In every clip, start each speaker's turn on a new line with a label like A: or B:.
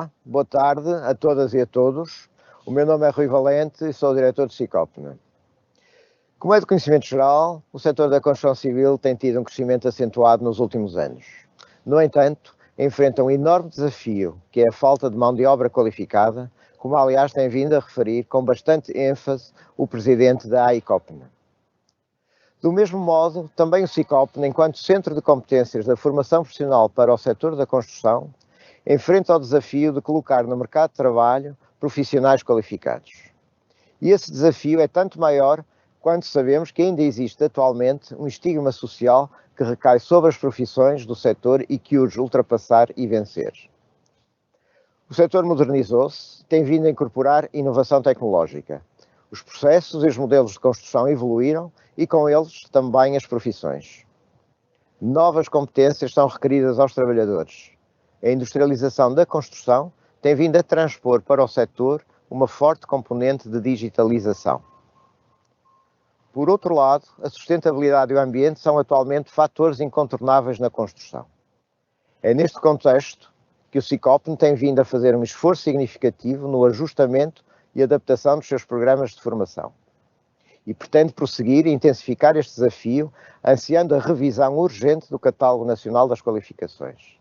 A: Olá, boa tarde a todas e a todos. O meu nome é Rui Valente e sou o diretor de Sicopna. Como é de conhecimento geral, o setor da construção civil tem tido um crescimento acentuado nos últimos anos. No entanto, enfrenta um enorme desafio, que é a falta de mão de obra qualificada, como aliás tem vindo a referir com bastante ênfase o presidente da AICOPNA. Do mesmo modo, também o Sicopna, enquanto Centro de Competências da Formação Profissional para o setor da construção, enfrenta o desafio de colocar no mercado de trabalho profissionais qualificados. E esse desafio é tanto maior quando sabemos que ainda existe atualmente um estigma social que recai sobre as profissões do setor e que urge ultrapassar e vencer. O setor modernizou-se, tem vindo a incorporar inovação tecnológica. Os processos e os modelos de construção evoluíram e com eles também as profissões. Novas competências são requeridas aos trabalhadores. A industrialização da construção tem vindo a transpor para o setor uma forte componente de digitalização. Por outro lado, a sustentabilidade e o ambiente são atualmente fatores incontornáveis na construção. É neste contexto que o Sicopna tem vindo a fazer um esforço significativo no ajustamento e adaptação dos seus programas de formação. E pretende prosseguir e intensificar este desafio, ansiando a revisão urgente do Catálogo Nacional das Qualificações.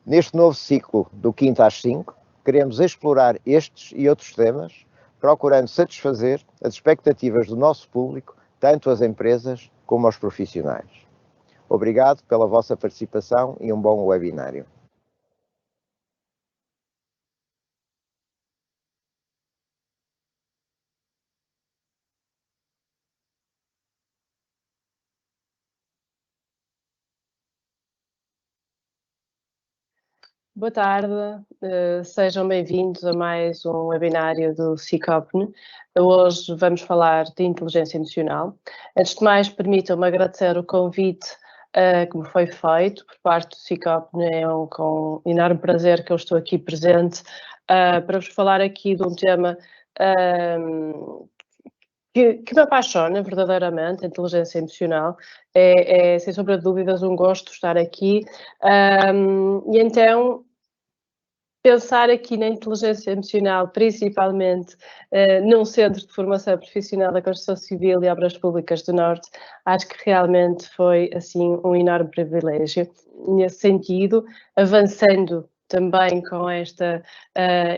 A: Neste novo ciclo do 5º às 5, queremos explorar estes e outros temas, procurando satisfazer as expectativas do nosso público, tanto as empresas como os profissionais. Obrigado pela vossa participação e um bom webinário.
B: Boa tarde, sejam bem-vindos a mais um webinário do Sicopna. Hoje vamos falar de inteligência emocional. Antes de mais, permitam-me agradecer o convite que me foi feito por parte do Sicopna. É com enorme prazer que eu estou aqui presente para vos falar aqui de um tema que me apaixona verdadeiramente, a inteligência emocional. É sem sombra de dúvidas um gosto estar aqui. E então, pensar aqui na inteligência emocional, principalmente num centro de formação profissional da construção civil e obras públicas do Norte, acho que realmente foi assim um enorme privilégio. Nesse sentido, avançando também com esta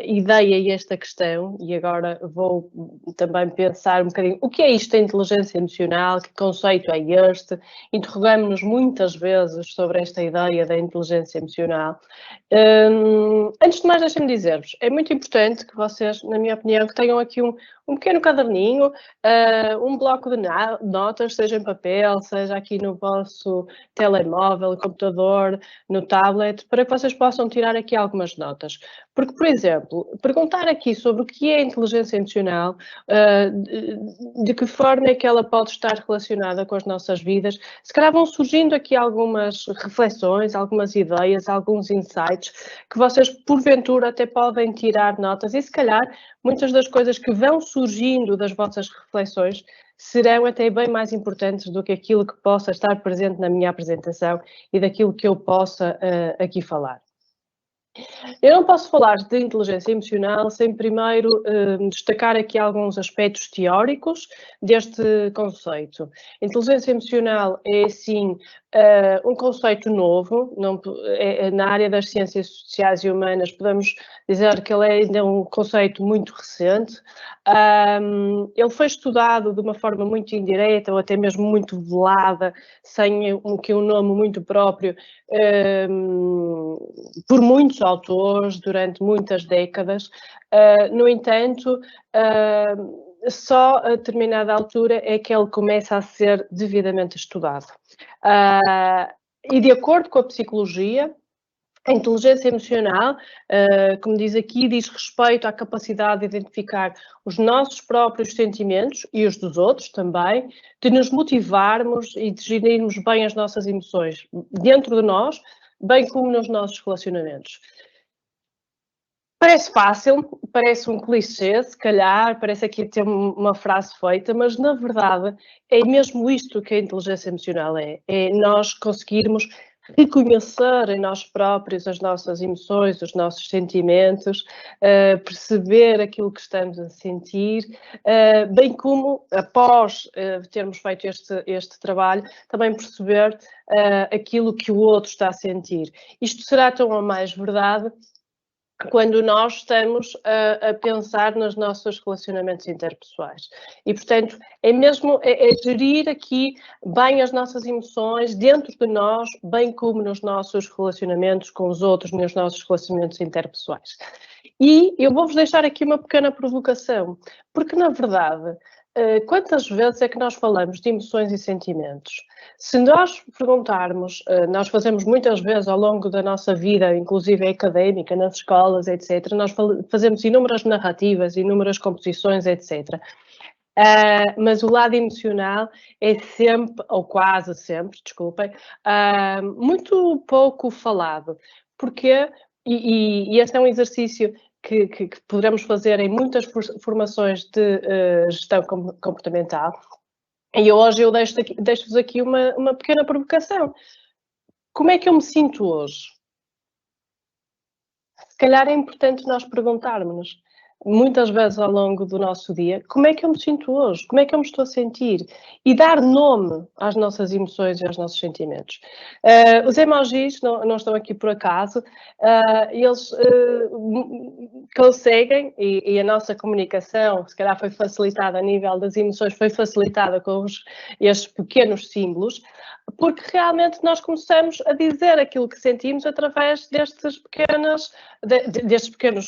B: ideia e esta questão, e agora vou também pensar um bocadinho o que é isto da inteligência emocional, que conceito é este, interrogamos-nos muitas vezes sobre esta ideia da inteligência emocional. Antes de mais, deixem-me dizer-vos, é muito importante que vocês, na minha opinião, que tenham aqui um pequeno caderninho, um bloco de notas, seja em papel, seja aqui no vosso telemóvel, computador, no tablet, para que vocês possam tirar aqui algumas notas. Porque, por exemplo, perguntar aqui sobre o que é a inteligência emocional, de que forma é que ela pode estar relacionada com as nossas vidas, se calhar vão surgindo aqui algumas reflexões, algumas ideias, alguns insights, que vocês, porventura, até podem tirar notas e, se calhar, muitas das coisas que vão surgindo das vossas reflexões serão até bem mais importantes do que aquilo que possa estar presente na minha apresentação e daquilo que eu possa aqui falar. Eu não posso falar de inteligência emocional sem primeiro destacar aqui alguns aspectos teóricos deste conceito. Inteligência emocional é, sim, um conceito novo, na área das ciências sociais e humanas podemos dizer que ele é ainda um conceito muito recente. Ele foi estudado de uma forma muito indireta ou até mesmo muito velada, sem um nome muito próprio, por muitos autores durante muitas décadas. No entanto, só a determinada altura é que ele começa a ser devidamente estudado. E de acordo com a psicologia, a inteligência emocional, como diz aqui, diz respeito à capacidade de identificar os nossos próprios sentimentos e os dos outros também, de nos motivarmos e de gerirmos bem as nossas emoções dentro de nós, bem como nos nossos relacionamentos. Parece fácil, parece um clichê, se calhar, parece aqui ter uma frase feita, mas na verdade é mesmo isto que a inteligência emocional é nós conseguirmos reconhecer em nós próprios as nossas emoções, os nossos sentimentos, perceber aquilo que estamos a sentir, bem como, após termos feito este trabalho, também perceber aquilo que o outro está a sentir. Isto será tão ou mais verdade quando nós estamos a pensar nos nossos relacionamentos interpessoais. E, portanto, é gerir aqui bem as nossas emoções dentro de nós, bem como nos nossos relacionamentos com os outros, nos nossos relacionamentos interpessoais. E eu vou-vos deixar aqui uma pequena provocação, porque, na verdade, quantas vezes é que nós falamos de emoções e sentimentos? Se nós perguntarmos, nós fazemos muitas vezes ao longo da nossa vida, inclusive académica, nas escolas, etc., nós fazemos inúmeras narrativas, inúmeras composições, etc. Mas o lado emocional é sempre, ou quase sempre, desculpem, muito pouco falado. Porquê? E este é um exercício que poderemos fazer em muitas formações de gestão comportamental. E hoje eu deixo-vos aqui uma pequena provocação. Como é que eu me sinto hoje? Se calhar é importante nós perguntarmos-nos, muitas vezes ao longo do nosso dia, como é que eu me sinto hoje? Como é que eu me estou a sentir? E dar nome às nossas emoções e aos nossos sentimentos. Os emojis não estão aqui por acaso, eles conseguem, e a nossa comunicação, se calhar foi facilitada a nível das emoções, foi facilitada com estes pequenos símbolos, porque realmente nós começamos a dizer aquilo que sentimos através destes pequenos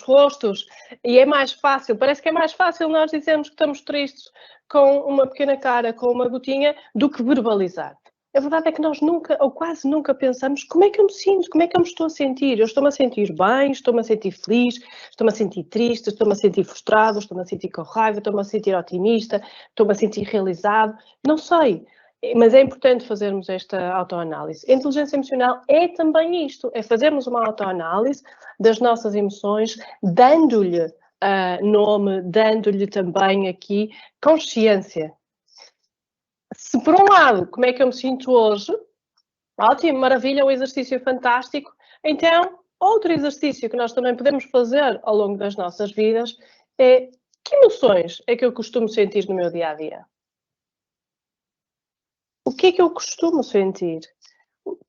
B: rostos, e é mais fácil, parece que é mais fácil nós dizermos que estamos tristes com uma pequena cara, com uma gotinha, do que verbalizar. A verdade é que nós nunca, ou quase nunca, pensamos como é que eu me sinto, como é que eu me estou a sentir. Eu estou-me a sentir bem, estou-me a sentir feliz, estou-me a sentir triste, estou-me a sentir frustrado, estou-me a sentir com raiva, estou-me a sentir otimista, estou-me a sentir realizado. Não sei. Mas é importante fazermos esta autoanálise. A inteligência emocional é também isto, é fazermos uma autoanálise das nossas emoções, dando-lhe nome, dando-lhe também aqui consciência. Se por um lado, como é que eu me sinto hoje? Ótimo, maravilha, um exercício fantástico. Então, outro exercício que nós também podemos fazer ao longo das nossas vidas é: que emoções é que eu costumo sentir no meu dia-a-dia? O que é que eu costumo sentir?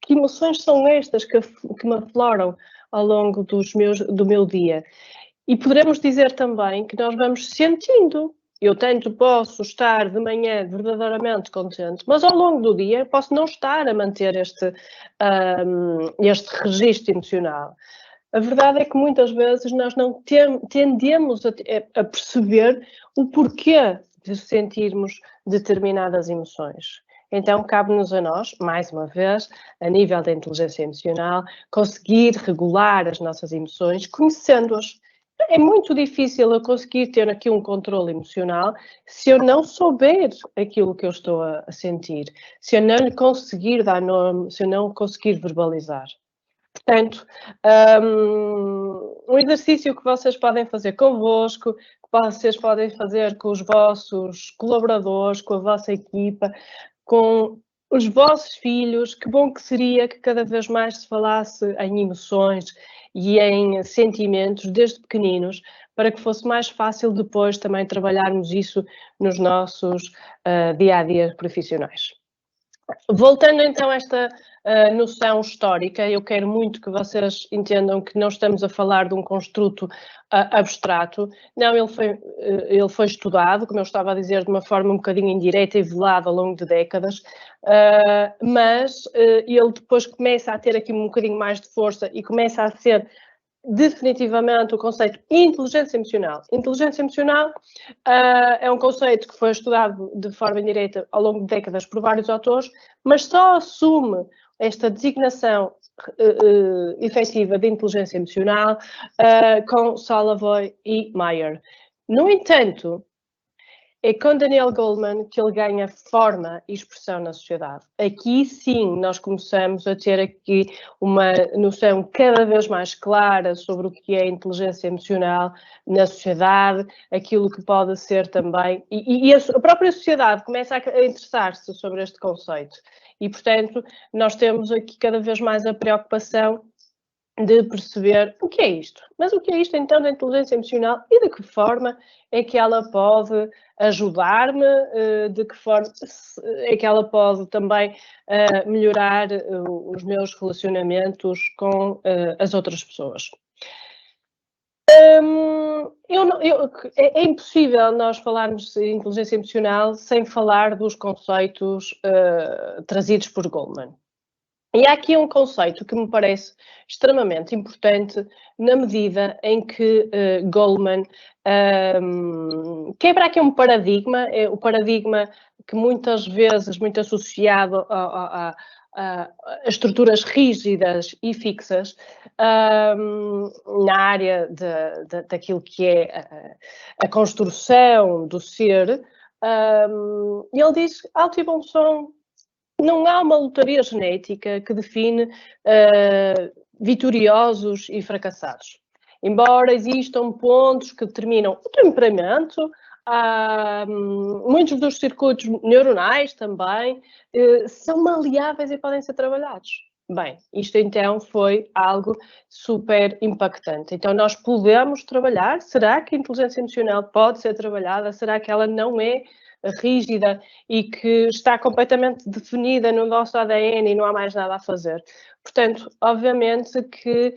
B: Que emoções são estas que me afloram ao longo do meu dia? E poderemos dizer também que nós vamos sentindo. Eu tanto posso estar de manhã verdadeiramente contente, mas ao longo do dia posso não estar a manter este registro emocional. A verdade é que muitas vezes nós não tendemos a perceber o porquê de sentirmos determinadas emoções. Então, cabe-nos a nós, mais uma vez, a nível da inteligência emocional, conseguir regular as nossas emoções, conhecendo-as. É muito difícil eu conseguir ter aqui um controle emocional se eu não souber aquilo que eu estou a sentir, se eu não lhe conseguir dar nome, se eu não conseguir verbalizar. Portanto, um exercício que vocês podem fazer convosco, que vocês podem fazer com os vossos colaboradores, com a vossa equipa, com os vossos filhos, que bom que seria que cada vez mais se falasse em emoções e em sentimentos desde pequeninos, para que fosse mais fácil depois também trabalharmos isso nos nossos dia-a-dia profissionais. Voltando então a esta noção histórica, eu quero muito que vocês entendam que não estamos a falar de um construto abstrato. Não, ele foi estudado, como eu estava a dizer, de uma forma um bocadinho indireta e velada ao longo de décadas, mas ele depois começa a ter aqui um bocadinho mais de força e começa a ser definitivamente o conceito inteligência emocional. Inteligência emocional é um conceito que foi estudado de forma indireta ao longo de décadas por vários autores, mas só assume esta designação efetiva de inteligência emocional com Salovey e Meyer. No entanto, é com Daniel Goleman que ele ganha forma e expressão na sociedade. Aqui sim nós começamos a ter aqui uma noção cada vez mais clara sobre o que é inteligência emocional na sociedade, aquilo que pode ser também, e a própria sociedade começa a interessar-se sobre este conceito. E, portanto, nós temos aqui cada vez mais a preocupação de perceber o que é isto. Mas o que é isto, então, da inteligência emocional e de que forma é que ela pode ajudar-me, de que forma é que ela pode também melhorar os meus relacionamentos com as outras pessoas. É impossível nós falarmos de inteligência emocional sem falar dos conceitos trazidos por Goleman. E há aqui um conceito que me parece extremamente importante na medida em que Goleman quebra aqui um paradigma, o paradigma que muitas vezes, muito associado a estruturas rígidas e fixas na área daquilo que é a construção do ser. Ele diz alto e bom som. Não há uma lotaria genética que define vitoriosos e fracassados. Embora existam pontos que determinam o temperamento, muitos dos circuitos neuronais também são maleáveis e podem ser trabalhados. Bem, isto então foi algo super impactante. Então nós podemos trabalhar, será que a inteligência emocional pode ser trabalhada? Será que ela não é rígida e que está completamente definida no nosso ADN e não há mais nada a fazer? Portanto, obviamente que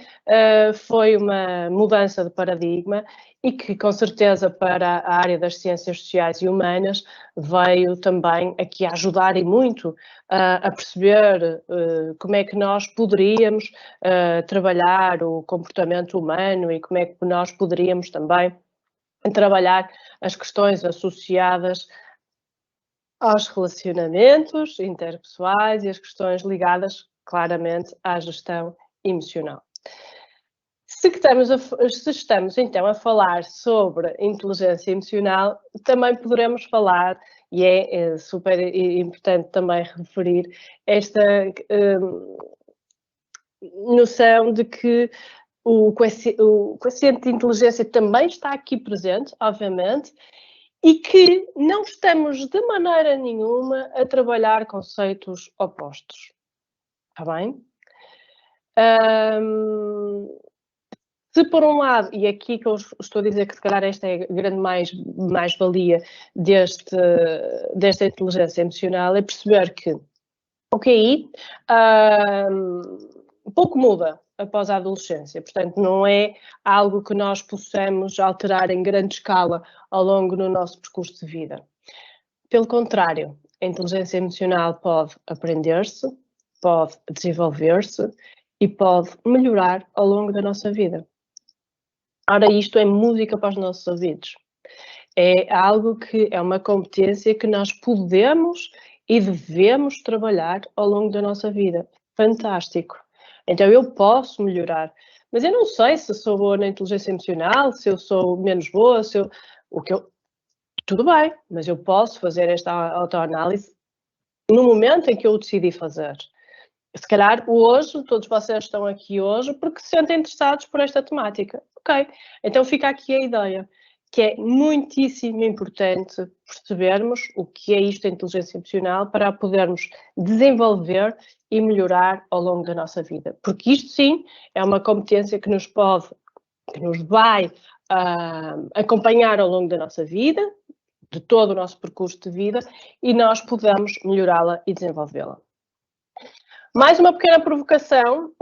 B: foi uma mudança de paradigma e que, com certeza, para a área das ciências sociais e humanas, veio também aqui a ajudar e muito a perceber como é que nós poderíamos trabalhar o comportamento humano e como é que nós poderíamos também trabalhar as questões associadas aos relacionamentos interpessoais e as questões ligadas claramente à gestão emocional. Se estamos então a falar sobre inteligência emocional, também poderemos falar, e é super importante também referir, esta noção de que o quociente de inteligência também está aqui presente, obviamente, e que não estamos de maneira nenhuma a trabalhar conceitos opostos. Está bem? Se por um lado, e aqui que eu estou a dizer que se calhar esta é a grande mais-valia desta inteligência emocional, é perceber que o QI pouco muda após a adolescência, portanto não é algo que nós possamos alterar em grande escala ao longo do nosso percurso de vida. Pelo contrário, a inteligência emocional pode aprender-se, pode desenvolver-se e pode melhorar ao longo da nossa vida. Ora, isto é música para os nossos ouvidos. É algo que é uma competência que nós podemos e devemos trabalhar ao longo da nossa vida. Fantástico. Então eu posso melhorar, mas eu não sei se sou boa na inteligência emocional, se eu sou menos boa, tudo bem, mas eu posso fazer esta autoanálise no momento em que eu o decidi fazer. Se calhar hoje, todos vocês estão aqui hoje porque se sentem interessados por esta temática. Ok, então fica aqui a ideia, que é muitíssimo importante percebermos o que é isto da inteligência emocional para a podermos desenvolver e melhorar ao longo da nossa vida. Porque isto sim é uma competência que nos vai acompanhar ao longo da nossa vida, de todo o nosso percurso de vida, e nós podemos melhorá-la e desenvolvê-la. Mais uma pequena provocação,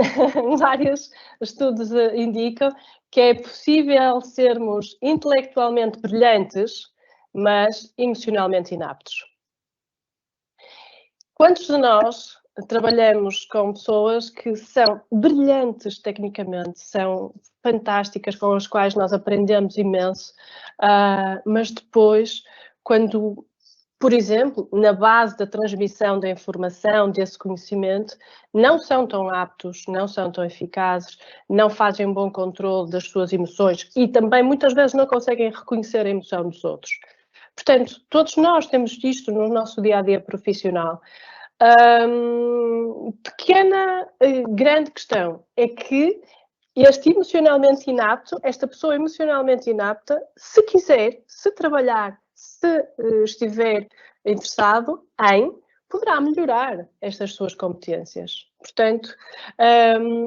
B: vários estudos indicam que é possível sermos intelectualmente brilhantes, mas emocionalmente inaptos. Quantos de nós trabalhamos com pessoas que são brilhantes tecnicamente, são fantásticas, com as quais nós aprendemos imenso, mas depois, quando, por exemplo, na base da transmissão da informação, desse conhecimento, não são tão aptos, não são tão eficazes, não fazem um bom controle das suas emoções e também muitas vezes não conseguem reconhecer a emoção dos outros. Portanto, todos nós temos isto no nosso dia-a-dia profissional. Grande questão é que esta pessoa emocionalmente inapta, se quiser, se trabalhar, se estiver interessado em, poderá melhorar estas suas competências. Portanto,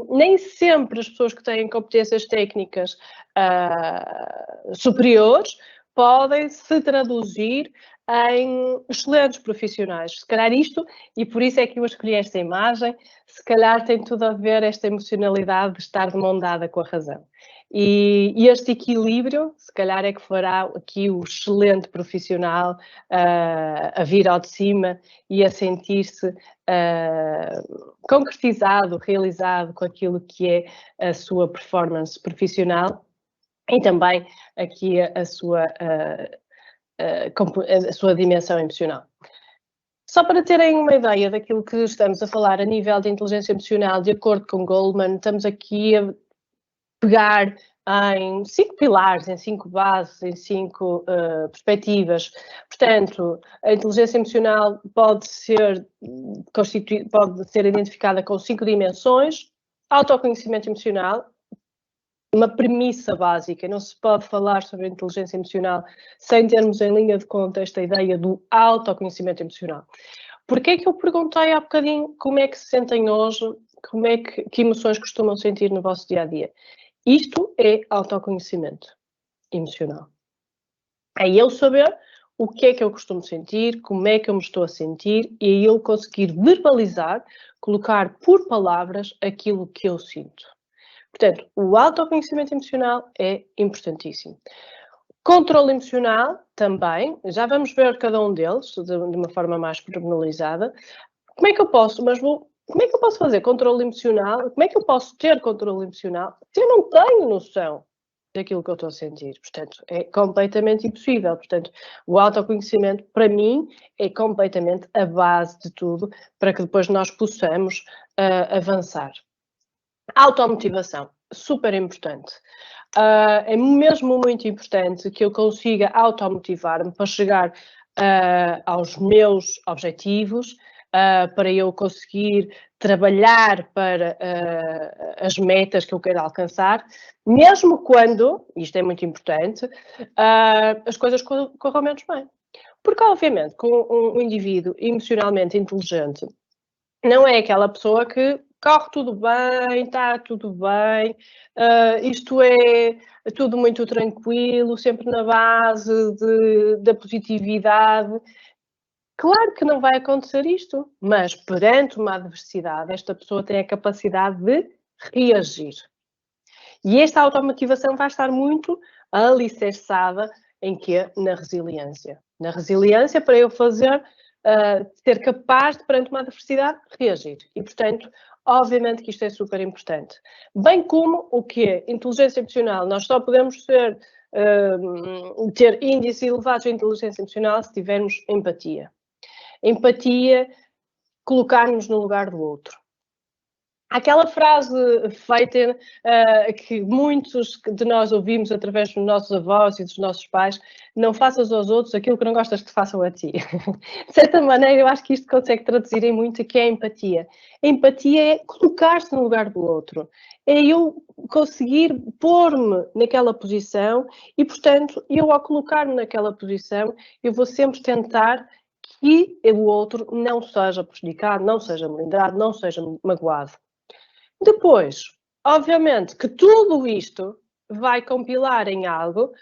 B: nem sempre as pessoas que têm competências técnicas superiores podem se traduzir em excelentes profissionais. Se calhar isto, e por isso é que eu escolhi esta imagem, se calhar tem tudo a ver esta emocionalidade de estar de mão dada com a razão. E este equilíbrio, se calhar, é que fará aqui o excelente profissional a vir ao de cima e a sentir-se concretizado, realizado com aquilo que é a sua performance profissional e também aqui a sua dimensão emocional. Só para terem uma ideia daquilo que estamos a falar a nível de inteligência emocional, de acordo com Goleman, estamos aqui a pegar em 5 pilares, em 5 bases, em 5 perspectivas. Portanto, a inteligência emocional pode ser identificada com 5 dimensões. Autoconhecimento emocional, uma premissa básica. Não se pode falar sobre a inteligência emocional sem termos em linha de conta esta ideia do autoconhecimento emocional. Porquê é que eu perguntei há bocadinho como é que se sentem hoje, que emoções costumam sentir no vosso dia-a-dia? Isto é autoconhecimento emocional. É eu saber o que é que eu costumo sentir, como é que eu me estou a sentir e eu conseguir verbalizar, colocar por palavras aquilo que eu sinto. Portanto, o autoconhecimento emocional é importantíssimo. Controle emocional também, já vamos ver cada um deles de uma forma mais pormenorizada. Como é que eu posso, como é que eu posso fazer controle emocional? Como é que eu posso ter controle emocional se eu não tenho noção daquilo que eu estou a sentir? Portanto, é completamente impossível. Portanto, o autoconhecimento, para mim, é completamente a base de tudo para que depois nós possamos avançar. Automotivação, super importante. É mesmo muito importante que eu consiga automotivar-me para chegar aos meus objetivos, para eu conseguir trabalhar para as metas que eu quero alcançar, mesmo quando, isto é muito importante, as coisas corram menos bem. Porque, obviamente, com um indivíduo emocionalmente inteligente, não é aquela pessoa que corre tudo bem, está tudo bem, isto é tudo muito tranquilo, sempre na base da positividade. Claro que não vai acontecer isto, mas perante uma adversidade, esta pessoa tem a capacidade de reagir. E esta automotivação vai estar muito alicerçada em quê? Na resiliência. Na resiliência para eu ser capaz de, perante uma adversidade, reagir. E, portanto, obviamente que isto é super importante. Bem como o que é inteligência emocional. Nós só podemos ter índices elevados de inteligência emocional se tivermos empatia. Empatia, colocar-nos no lugar do outro. Aquela frase feita que muitos de nós ouvimos através dos nossos avós e dos nossos pais: não faças aos outros aquilo que não gostas que te façam a ti. De certa maneira, eu acho que isto consegue traduzir em muito o que é a empatia. A empatia é colocar-se no lugar do outro. É eu conseguir pôr-me naquela posição e, portanto, eu ao colocar-me naquela posição, eu vou sempre tentar que o outro não seja prejudicado, não seja melindrado, não seja magoado. Depois, obviamente, que tudo isto vai compilar em algo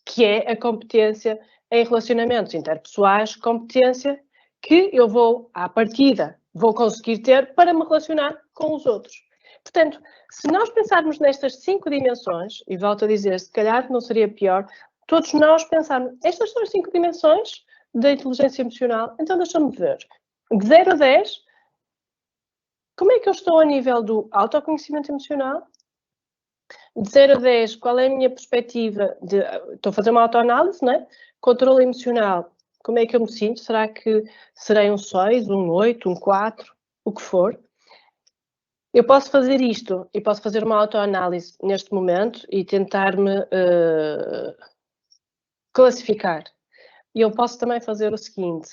B: que é a competência em relacionamentos interpessoais, competência que eu vou, à partida, vou conseguir ter para me relacionar com os outros. Portanto, se nós pensarmos nestas 5 dimensões, e volto a dizer, se calhar não seria pior, todos nós pensarmos, estas são as 5 dimensões da inteligência emocional, então deixa-me ver. De 0 a 10, como é que eu estou a nível do autoconhecimento emocional? De 0 a 10, qual é a minha perspectiva? Estou a fazer uma autoanálise, não é? Controle emocional, como é que eu me sinto? Será que serei um 6, um 8, um 4, o que for? Eu posso fazer isto e posso fazer uma autoanálise neste momento e tentar-me classificar. E eu posso também fazer o seguinte,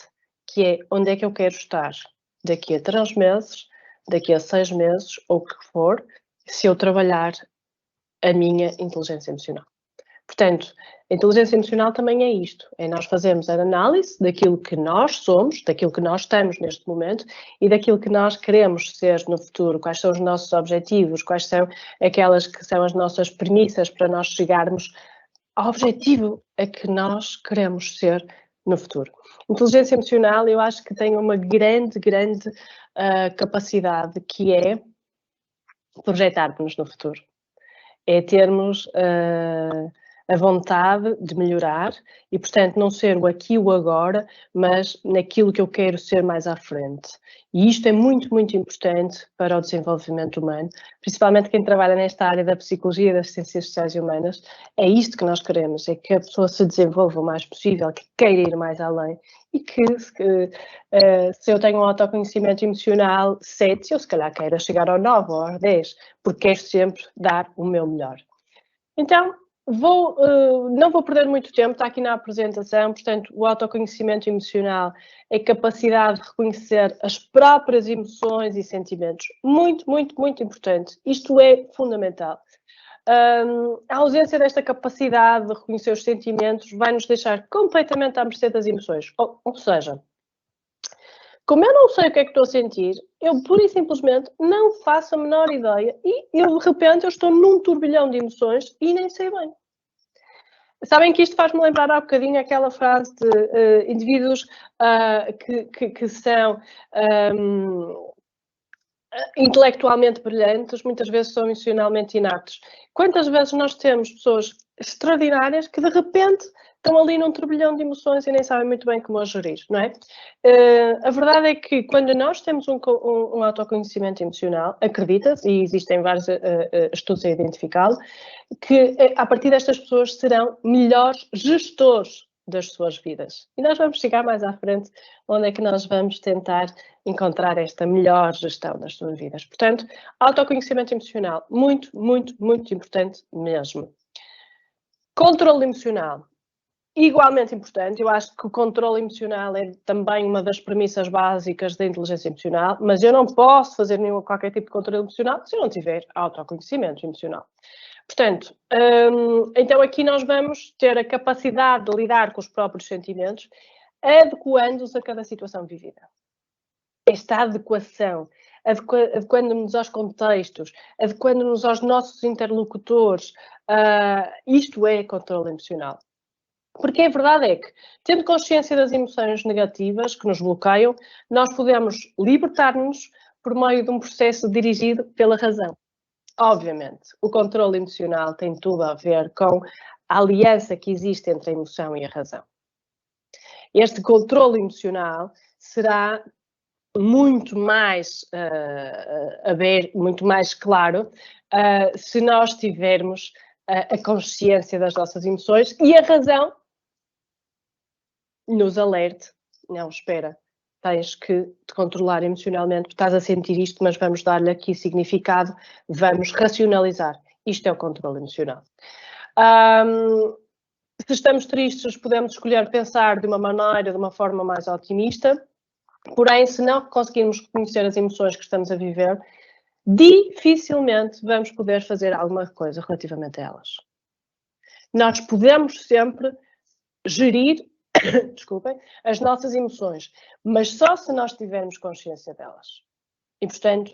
B: que é onde é que eu quero estar daqui a 3 meses, daqui a 6 meses, ou o que for, se eu trabalhar a minha inteligência emocional. Portanto, A inteligência emocional também é isto, é nós fazermos a análise daquilo que nós somos, daquilo que nós estamos neste momento e daquilo que nós queremos ser no futuro, quais são os nossos objetivos, quais são aquelas que são as nossas premissas para nós chegarmos ao objetivo a que nós queremos ser no futuro. Inteligência emocional, eu acho que tem uma grande capacidade, que é projetar-nos no futuro. É termos a vontade de melhorar e, portanto, não ser o aqui e o agora, mas naquilo que eu quero ser mais à frente. E isto é muito importante para o desenvolvimento humano, principalmente quem trabalha nesta área da psicologia e das ciências sociais e humanas. É isto que nós queremos, é que a pessoa se desenvolva o mais possível, que queira ir mais além e que se eu tenho um autoconhecimento emocional 7, eu se calhar queira chegar ao 9 ou ao 10, porque quero sempre dar o meu melhor. Então, não vou perder muito tempo, está aqui na apresentação, portanto, o autoconhecimento emocional é a capacidade de reconhecer as próprias emoções e sentimentos. Muito importante. Isto é fundamental. A ausência desta capacidade de reconhecer os sentimentos vai nos deixar completamente à mercê das emoções. Ou seja, como eu não sei o que é que estou a sentir, eu pura e simplesmente não faço a menor ideia e eu, de repente, eu estou num turbilhão de emoções e nem sei bem. Sabem que isto faz-me lembrar há bocadinho aquela frase de indivíduos que são intelectualmente brilhantes, muitas vezes são emocionalmente inatos. Quantas vezes nós temos pessoas extraordinárias que de repente estão ali num turbilhão de emoções e nem sabem muito bem como as gerir, não é? A verdade é que quando nós temos um autoconhecimento emocional, acredita-se, e existem vários estudos a identificá-lo, que a partir destas pessoas serão melhores gestores das suas vidas. E nós vamos chegar mais à frente onde é que nós vamos tentar encontrar esta melhor gestão das suas vidas. Portanto, autoconhecimento emocional, muito importante mesmo. Controle emocional, igualmente importante. Eu acho que o controle emocional é também uma das premissas básicas da inteligência emocional, mas eu não posso fazer qualquer tipo de controle emocional se eu não tiver autoconhecimento emocional. Portanto, então aqui nós vamos ter a capacidade de lidar com os próprios sentimentos, adequando-os a cada situação vivida. Esta adequação, adequando-nos aos contextos, adequando-nos aos nossos interlocutores, isto é controle emocional. Porque a verdade é que, tendo consciência das emoções negativas que nos bloqueiam, nós podemos libertar-nos por meio de um processo dirigido pela razão. Obviamente, o controle emocional tem tudo a ver com a aliança que existe entre a emoção e a razão. Este controle emocional será muito mais muito mais claro se nós tivermos a consciência das nossas emoções e a razão nos alerte. Não, espera, tens que te controlar emocionalmente, estás a sentir isto, mas vamos dar-lhe aqui significado, vamos racionalizar. Isto é o controle emocional. Se estamos tristes, podemos escolher pensar de uma forma mais otimista, porém, se não conseguirmos reconhecer as emoções que estamos a viver, dificilmente vamos poder fazer alguma coisa relativamente a elas. Nós podemos sempre gerir desculpem, as nossas emoções, mas só se nós tivermos consciência delas. E, portanto,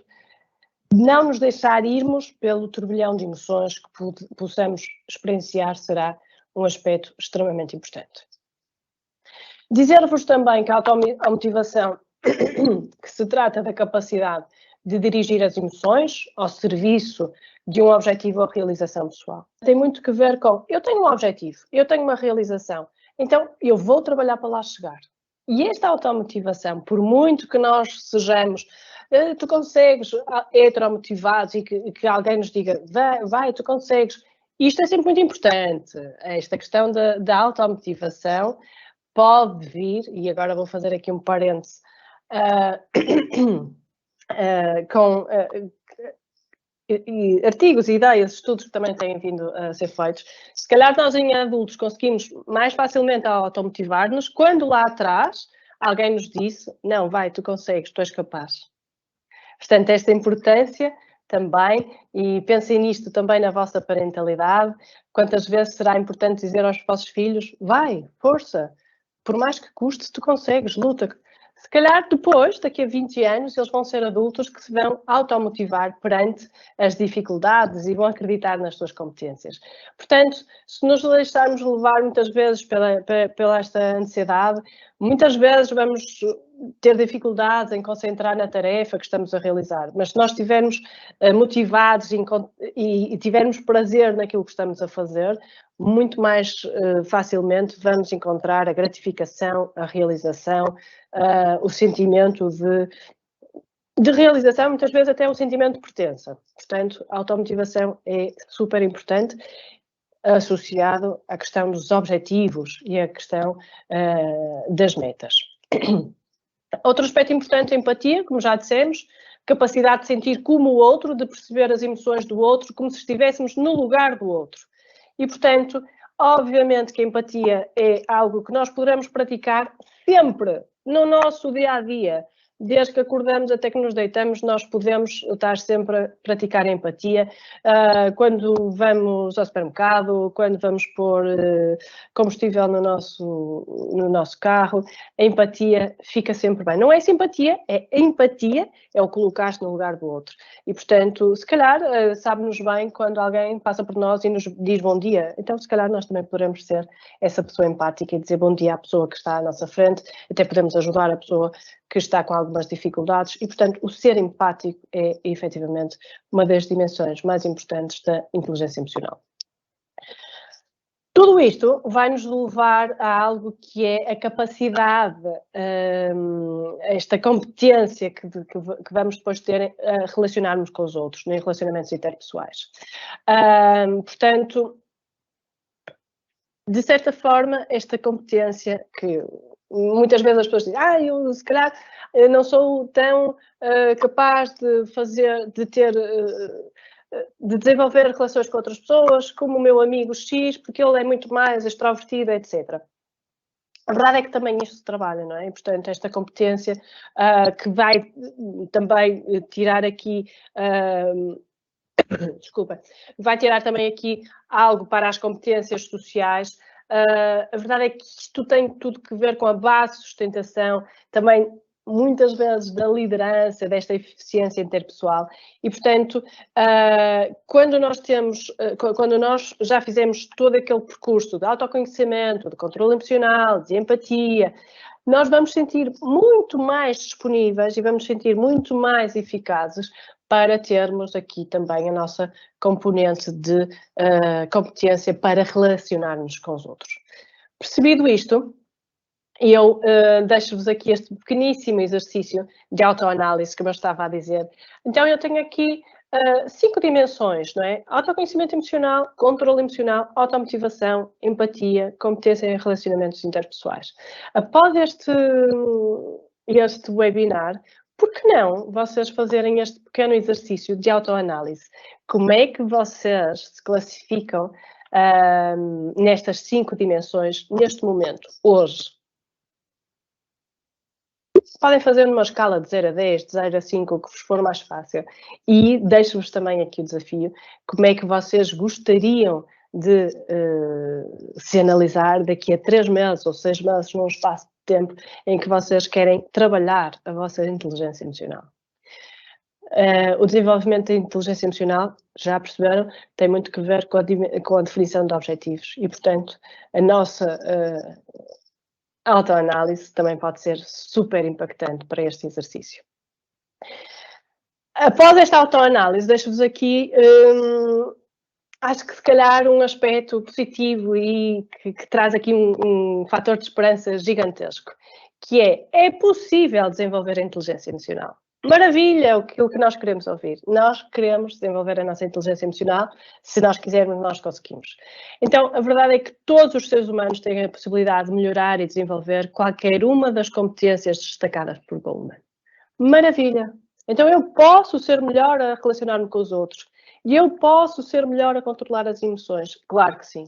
B: não nos deixar irmos pelo turbilhão de emoções que possamos experienciar será um aspecto extremamente importante. Dizer-vos também que a automotivação, que se trata da capacidade de dirigir as emoções ao serviço de um objetivo ou realização pessoal, tem muito que ver com, eu tenho um objetivo, eu tenho uma realização, então, eu vou trabalhar para lá chegar. E esta automotivação, por muito que nós sejamos, tu consegues, heteromotivados e que alguém nos diga, vai, tu consegues. Isto é sempre muito importante. Esta questão da automotivação pode vir, e agora vou fazer aqui um parêntese, com artigos, ideias, estudos que também têm vindo a ser feitos. Se calhar nós em adultos conseguimos mais facilmente automotivar-nos quando lá atrás alguém nos disse, não, vai, tu consegues, tu és capaz. Portanto, esta importância também, e pensem nisto também na vossa parentalidade. Quantas vezes será importante dizer aos vossos filhos, vai, força, por mais que custe, tu consegues, luta. Se calhar depois, daqui a 20 anos, eles vão ser adultos que se vão automotivar perante as dificuldades e vão acreditar nas suas competências. Portanto, se nos deixarmos levar muitas vezes pela esta ansiedade, muitas vezes vamos ter dificuldades em concentrar na tarefa que estamos a realizar. Mas se nós estivermos motivados e tivermos prazer naquilo que estamos a fazer, muito mais facilmente vamos encontrar a gratificação, a realização, o sentimento de realização, muitas vezes até o sentimento de pertença. Portanto, a automotivação é super importante, associado à questão dos objetivos e à questão das metas. Outro aspecto importante é a empatia, como já dissemos, capacidade de sentir como o outro, de perceber as emoções do outro, como se estivéssemos no lugar do outro. E, portanto, obviamente que a empatia é algo que nós poderemos praticar sempre no nosso dia-a-dia. Desde que acordamos até que nos deitamos, nós podemos estar sempre a praticar a empatia. Quando vamos ao supermercado, quando vamos pôr combustível no nosso carro, a empatia fica sempre bem. Não é simpatia, é empatia, é o colocar-se no lugar do outro. E, portanto, se calhar, sabe-nos bem quando alguém passa por nós e nos diz bom dia. Então, se calhar, nós também poderemos ser essa pessoa empática e dizer bom dia à pessoa que está à nossa frente. Até podemos ajudar a pessoa que está com algumas dificuldades e, portanto, o ser empático é, efetivamente, uma das dimensões mais importantes da inteligência emocional. Tudo isto vai nos levar a algo que é a capacidade, esta competência que vamos depois ter a relacionarmos com os outros, em relacionamentos interpessoais. Portanto, de certa forma, esta competência que muitas vezes as pessoas dizem, eu se calhar não sou tão capaz de desenvolver relações com outras pessoas como o meu amigo X, porque ele é muito mais extrovertido, etc. A verdade é que também isto se trabalha, não é? E, portanto, esta competência que vai também tirar aqui... desculpa, vai tirar também aqui algo para as competências sociais. A verdade é que isto tem tudo que ver com a base de sustentação, também muitas vezes da liderança, desta eficiência interpessoal. E, portanto, quando nós já fizemos todo aquele percurso de autoconhecimento, de controle emocional, de empatia, nós vamos sentir muito mais disponíveis e vamos sentir muito mais eficazes para termos aqui também a nossa componente de competência para relacionar-nos com os outros. Percebido isto, eu deixo-vos aqui este pequeníssimo exercício de autoanálise, como eu estava a dizer. Então, eu tenho aqui 5 dimensões, não é? Autoconhecimento emocional, controle emocional, automotivação, empatia, competência em relacionamentos interpessoais. Após este webinar, por que não vocês fazerem este pequeno exercício de autoanálise? Como é que vocês se classificam nestas 5 dimensões, neste momento, hoje? Podem fazer numa escala de 0 a 10, de 0 a 5, o que vos for mais fácil. E deixo-vos também aqui o desafio, como é que vocês gostariam de se analisar daqui a 3 meses ou 6 meses, num espaço de tempo em que vocês querem trabalhar a vossa inteligência emocional. O desenvolvimento da inteligência emocional, já perceberam, tem muito que ver com a definição de objetivos e, portanto, a nossa autoanálise também pode ser super impactante para este exercício. Após esta autoanálise, deixo-vos aqui, acho que se calhar um aspecto positivo e que traz aqui um fator de esperança gigantesco, que é possível desenvolver a inteligência emocional. Maravilha, aquilo que nós queremos ouvir. Nós queremos desenvolver a nossa inteligência emocional, se nós quisermos, nós conseguimos. Então, a verdade é que todos os seres humanos têm a possibilidade de melhorar e desenvolver qualquer uma das competências destacadas por Goleman. Maravilha! Então, eu posso ser melhor a relacionar-me com os outros e eu posso ser melhor a controlar as emoções. Claro que sim,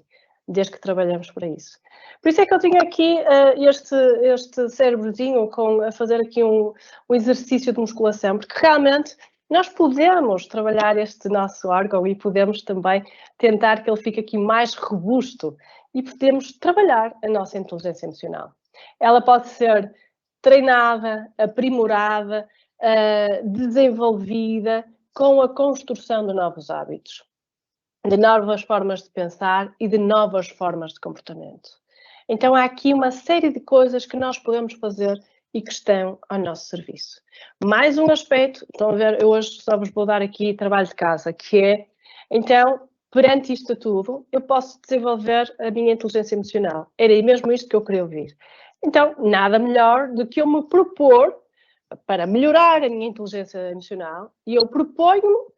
B: desde que trabalhamos para isso. Por isso é que eu tenho aqui este cérebrozinho a fazer aqui um exercício de musculação, porque realmente nós podemos trabalhar este nosso órgão e podemos também tentar que ele fique aqui mais robusto e podemos trabalhar a nossa inteligência emocional. Ela pode ser treinada, aprimorada, desenvolvida com a construção de novos hábitos, de novas formas de pensar e de novas formas de comportamento. Então há aqui uma série de coisas que nós podemos fazer e que estão ao nosso serviço. Mais um aspecto, estão a ver, eu hoje só vos vou dar aqui trabalho de casa, que é, então, perante isto tudo, eu posso desenvolver a minha inteligência emocional. Era mesmo isto que eu queria ouvir. Então, nada melhor do que eu me propor para melhorar a minha inteligência emocional e eu proponho-me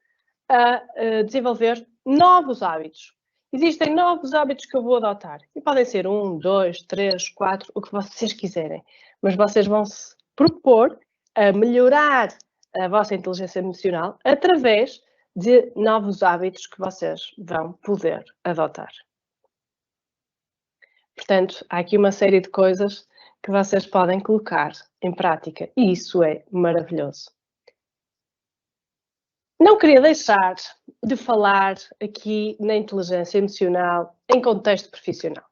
B: a desenvolver novos hábitos. Existem novos hábitos que eu vou adotar. E podem ser 1, 2, 3, 4, o que vocês quiserem. Mas vocês vão se propor a melhorar a vossa inteligência emocional através de novos hábitos que vocês vão poder adotar. Portanto, há aqui uma série de coisas que vocês podem colocar em prática. E isso é maravilhoso. Não queria deixar de falar aqui na inteligência emocional em contexto profissional.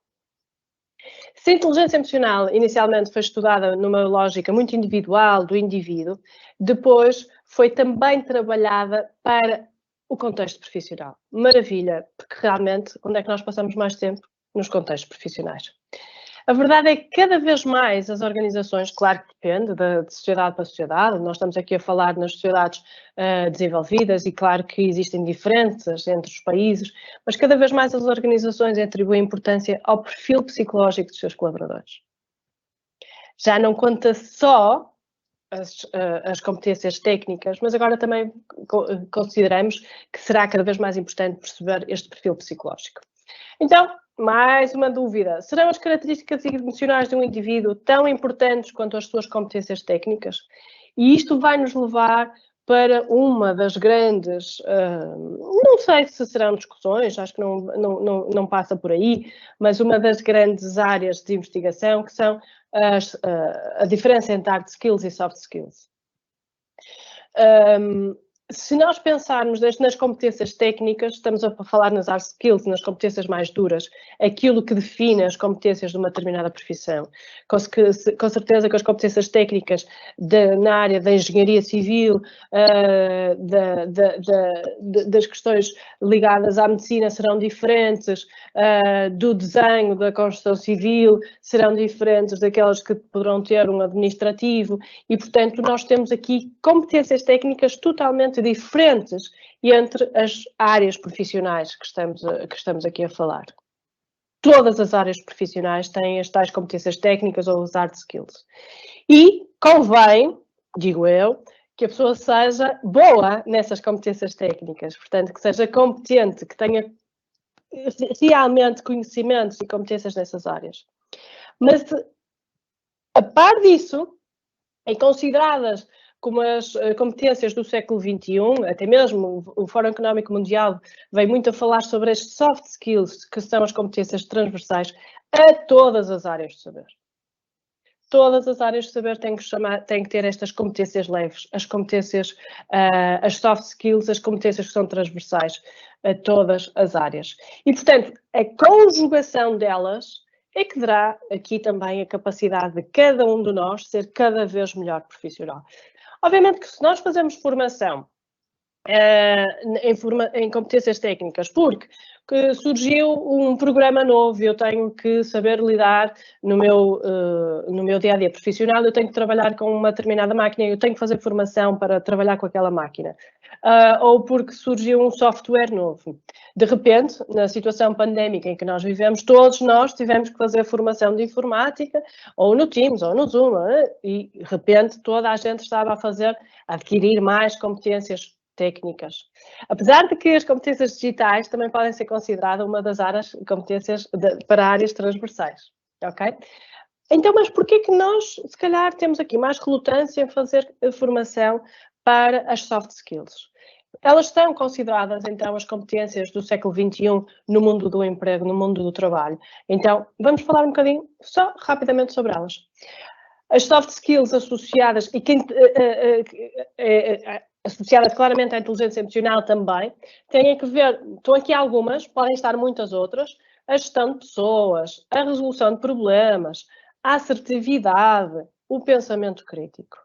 B: Se a inteligência emocional inicialmente foi estudada numa lógica muito individual do indivíduo, depois foi também trabalhada para o contexto profissional. Maravilha, porque realmente onde é que nós passamos mais tempo? Nos contextos profissionais. A verdade é que cada vez mais as organizações, claro que depende de sociedade para sociedade, nós estamos aqui a falar nas sociedades desenvolvidas e claro que existem diferenças entre os países, mas cada vez mais as organizações atribuem importância ao perfil psicológico dos seus colaboradores. Já não conta só as competências técnicas, mas agora também consideramos que será cada vez mais importante perceber este perfil psicológico. Então, mais uma dúvida. Serão as características emocionais de um indivíduo tão importantes quanto as suas competências técnicas? E isto vai nos levar para uma das grandes, não sei se serão discussões, acho que não passa por aí, mas uma das grandes áreas de investigação que são a diferença entre hard skills e soft skills. Se nós pensarmos nas competências técnicas, estamos a falar nas hard skills, nas competências mais duras, aquilo que define as competências de uma determinada profissão. Com certeza que as competências técnicas na área da engenharia civil, das questões ligadas à medicina serão diferentes, do desenho, da construção civil, serão diferentes daquelas que poderão ter um administrativo e, portanto, nós temos aqui competências técnicas totalmente diferentes entre as áreas profissionais que estamos aqui a falar. Todas as áreas profissionais têm as tais competências técnicas ou os hard skills. E convém, digo eu, que a pessoa seja boa nessas competências técnicas, portanto, que seja competente, que tenha realmente conhecimentos e competências nessas áreas. Mas, a par disso, e consideradas como as competências do século XXI, até mesmo o Fórum Económico Mundial veio muito a falar sobre as soft skills, que são as competências transversais a todas as áreas de saber. Todas as áreas de saber têm que ter estas competências leves, as competências, as soft skills, as competências que são transversais a todas as áreas. E, portanto, a conjugação delas é que dará aqui também a capacidade de cada um de nós ser cada vez melhor profissional. Obviamente que se nós fazemos formação em competências técnicas, porque surgiu um programa novo, eu tenho que saber lidar no meu dia-a-dia profissional, eu tenho que trabalhar com uma determinada máquina, eu tenho que fazer formação para trabalhar com aquela máquina. Ou porque surgiu um software novo. De repente, na situação pandémica em que nós vivemos, todos nós tivemos que fazer formação de informática, ou no Teams, ou no Zoom, e de repente toda a gente estava a adquirir mais competências técnicas. Apesar de que as competências digitais também podem ser consideradas uma das áreas, competências para áreas transversais, ok? Então, mas porquê que nós, se calhar, temos aqui mais relutância em fazer formação para as soft skills? Elas são consideradas, então, as competências do século XXI no mundo do emprego, no mundo do trabalho. Então, vamos falar um bocadinho, só rapidamente sobre elas. As soft skills associadas, e associadas claramente à inteligência emocional também, têm que ver, estão aqui algumas, podem estar muitas outras, a gestão de pessoas, a resolução de problemas, a assertividade, o pensamento crítico.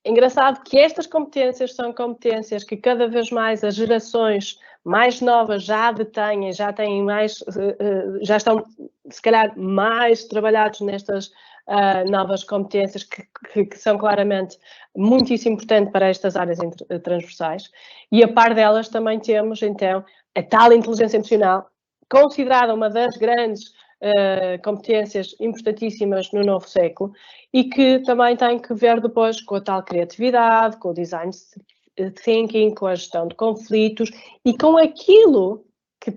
B: Engraçado que estas competências são competências que cada vez mais as gerações mais novas já detêm, já têm mais, já estão se calhar mais trabalhados nestas novas competências que são claramente muitíssimo importantes para estas áreas transversais. E a par delas também temos então a tal inteligência emocional, considerada uma das grandes competências importantíssimas no novo século e que também tem que ver depois com a tal criatividade, com o design thinking, com a gestão de conflitos e com aquilo que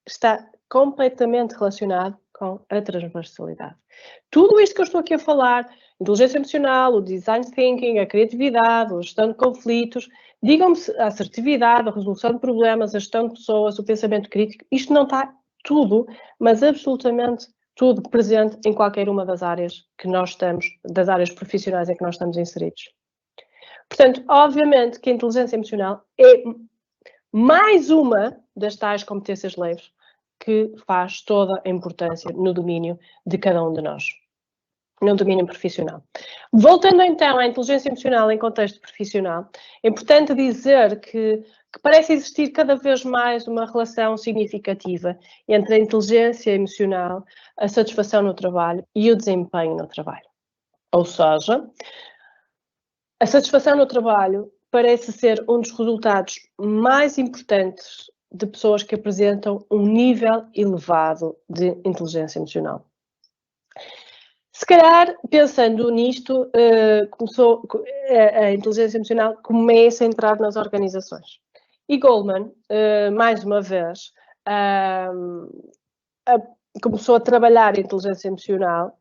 B: está completamente relacionado com a transversalidade. Tudo isto que eu estou aqui a falar, inteligência emocional, o design thinking, a criatividade, a gestão de conflitos, digam-me a assertividade, a resolução de problemas, a gestão de pessoas, o pensamento crítico, isto não está tudo, mas absolutamente tudo presente em qualquer uma das áreas que nós estamos, das áreas profissionais em que nós estamos inseridos. Portanto, obviamente que a inteligência emocional é mais uma das tais competências leves que faz toda a importância no domínio de cada um de nós, no domínio profissional. Voltando então à inteligência emocional em contexto profissional, é importante dizer que parece existir cada vez mais uma relação significativa entre a inteligência emocional, a satisfação no trabalho e o desempenho no trabalho. Ou seja, a satisfação no trabalho parece ser um dos resultados mais importantes de pessoas que apresentam um nível elevado de inteligência emocional. Se calhar, pensando nisto, a inteligência emocional começa a entrar nas organizações. E Goleman, mais uma vez, começou a trabalhar a inteligência emocional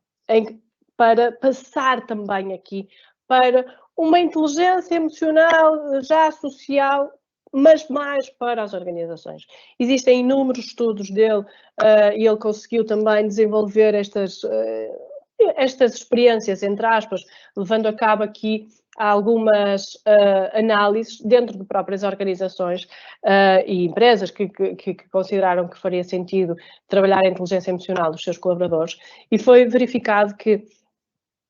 B: para passar também aqui para uma inteligência emocional já social, mas mais para as organizações. Existem inúmeros estudos dele e ele conseguiu também desenvolver estas experiências, entre aspas, levando a cabo aqui algumas análises dentro de próprias organizações e empresas que consideraram que faria sentido trabalhar a inteligência emocional dos seus colaboradores, e foi verificado que,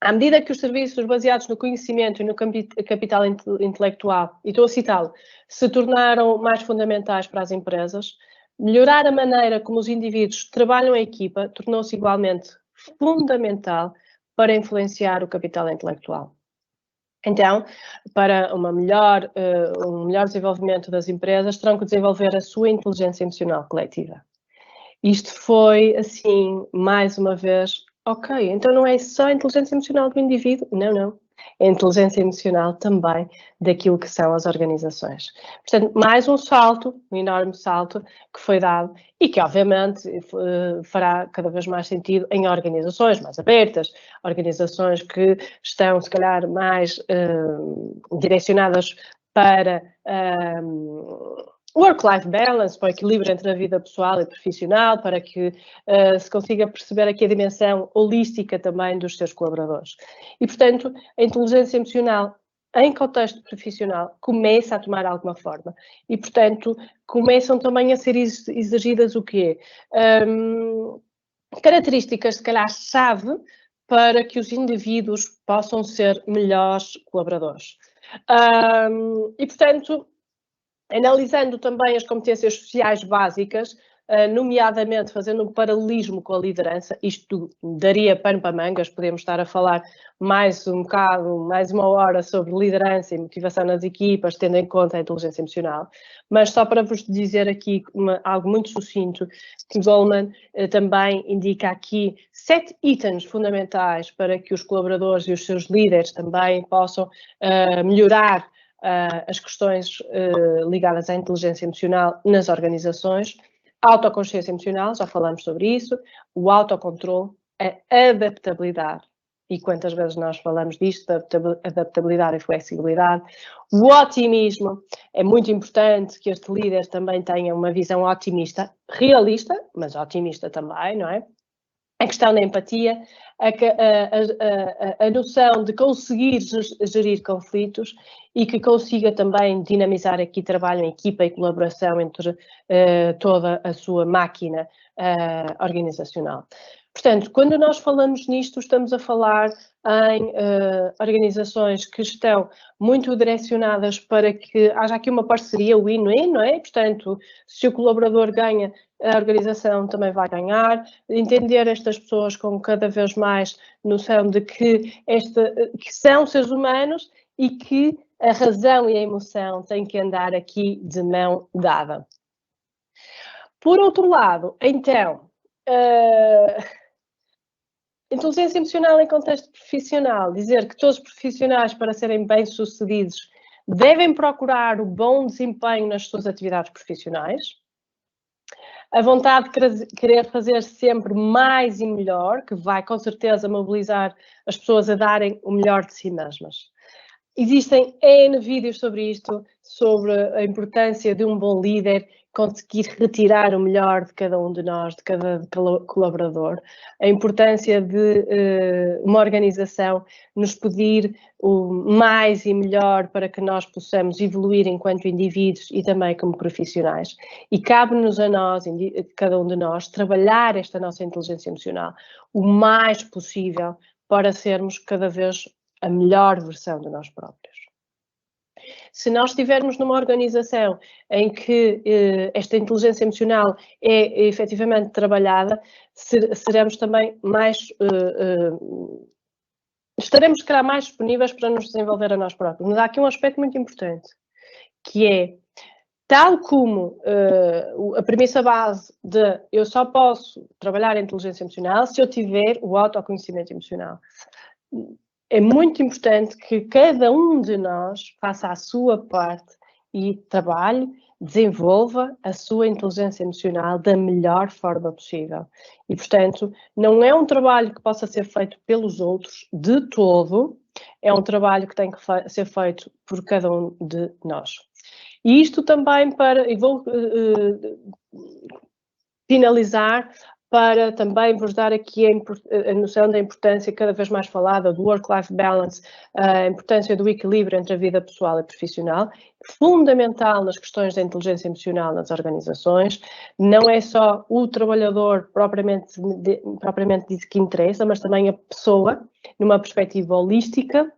B: à medida que os serviços baseados no conhecimento e no capital intelectual, e estou a citá-lo, se tornaram mais fundamentais para as empresas, melhorar a maneira como os indivíduos trabalham em equipa tornou-se igualmente fundamental para influenciar o capital intelectual. Então, para um melhor desenvolvimento das empresas, terão que desenvolver a sua inteligência emocional coletiva. Isto foi, assim, mais uma vez, ok, então não é só a inteligência emocional do indivíduo, não. É a inteligência emocional também daquilo que são as organizações. Portanto, mais um salto, um enorme salto que foi dado e que, obviamente, fará cada vez mais sentido em organizações mais abertas, organizações que estão, se calhar, mais direcionadas para work-life balance, para o equilíbrio entre a vida pessoal e profissional, para que se consiga perceber aqui a dimensão holística também dos seus colaboradores. E, portanto, a inteligência emocional em contexto profissional começa a tomar alguma forma e, portanto, começam também a ser exigidas o quê? Características, se calhar, chave para que os indivíduos possam ser melhores colaboradores. E, portanto, analisando também as competências sociais básicas, nomeadamente fazendo um paralelismo com a liderança, isto daria pano para mangas, podemos estar a falar mais um bocado, mais uma hora sobre liderança e motivação nas equipas, tendo em conta a inteligência emocional, mas só para vos dizer aqui algo muito sucinto, que Goleman também indica aqui 7 itens fundamentais para que os colaboradores e os seus líderes também possam melhorar as questões ligadas à inteligência emocional nas organizações. A autoconsciência emocional, já falamos sobre isso, o autocontrole, a adaptabilidade, e quantas vezes nós falamos disto, adaptabilidade e flexibilidade, o otimismo, é muito importante que este líder também tenha uma visão otimista, realista, mas otimista também, não é? a questão da empatia, a noção de conseguir gerir conflitos e que consiga também dinamizar aqui trabalho em equipa e colaboração entre toda a sua máquina organizacional. Portanto, quando nós falamos nisto, estamos a falar em organizações que estão muito direcionadas para que haja aqui uma parceria win-win, não é? Portanto, se o colaborador ganha, a organização também vai ganhar. Entender estas pessoas com cada vez mais noção de que são seres humanos e que a razão e a emoção têm que andar aqui de mão dada. Por outro lado, então, inteligência emocional em contexto profissional, dizer que todos os profissionais, para serem bem-sucedidos, devem procurar o bom desempenho nas suas atividades profissionais, a vontade de querer fazer sempre mais e melhor, que vai com certeza mobilizar as pessoas a darem o melhor de si mesmas. Existem N vídeos sobre isto, sobre a importância de um bom líder conseguir retirar o melhor de cada um de nós, de cada colaborador, a importância de uma organização nos pedir o mais e melhor para que nós possamos evoluir enquanto indivíduos e também como profissionais. E cabe-nos a nós, cada um de nós, trabalhar esta nossa inteligência emocional o mais possível para sermos cada vez a melhor versão de nós próprios. Se nós estivermos numa organização em que esta inteligência emocional é efetivamente trabalhada, seremos também mais... estaremos, se calhar, mais disponíveis para nos desenvolver a nós próprios. Mas há aqui um aspecto muito importante, que é, tal como a premissa base de eu só posso trabalhar a inteligência emocional se eu tiver o autoconhecimento emocional. É muito importante que cada um de nós faça a sua parte e trabalhe, desenvolva a sua inteligência emocional da melhor forma possível. E, portanto, não é um trabalho que possa ser feito pelos outros de todo, é um trabalho que tem que ser feito por cada um de nós. E isto também e vou finalizar para também vos dar aqui a noção da importância cada vez mais falada do work-life balance, a importância do equilíbrio entre a vida pessoal e profissional, fundamental nas questões da inteligência emocional nas organizações. Não é só o trabalhador propriamente dito que interessa, mas também a pessoa, numa perspectiva holística,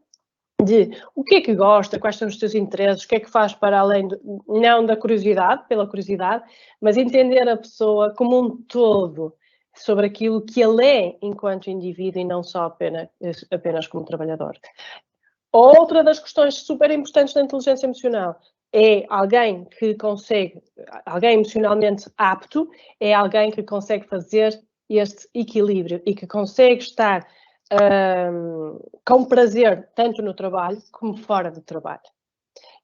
B: de o que é que gosta, quais são os seus interesses, o que é que faz para além, não da curiosidade, pela curiosidade, mas entender a pessoa como um todo, sobre aquilo que ele é enquanto indivíduo e não só apenas como trabalhador. Outra das questões super importantes da inteligência emocional é alguém que consegue, alguém emocionalmente apto, é alguém que consegue fazer este equilíbrio e que consegue estar com prazer, tanto no trabalho como fora do trabalho.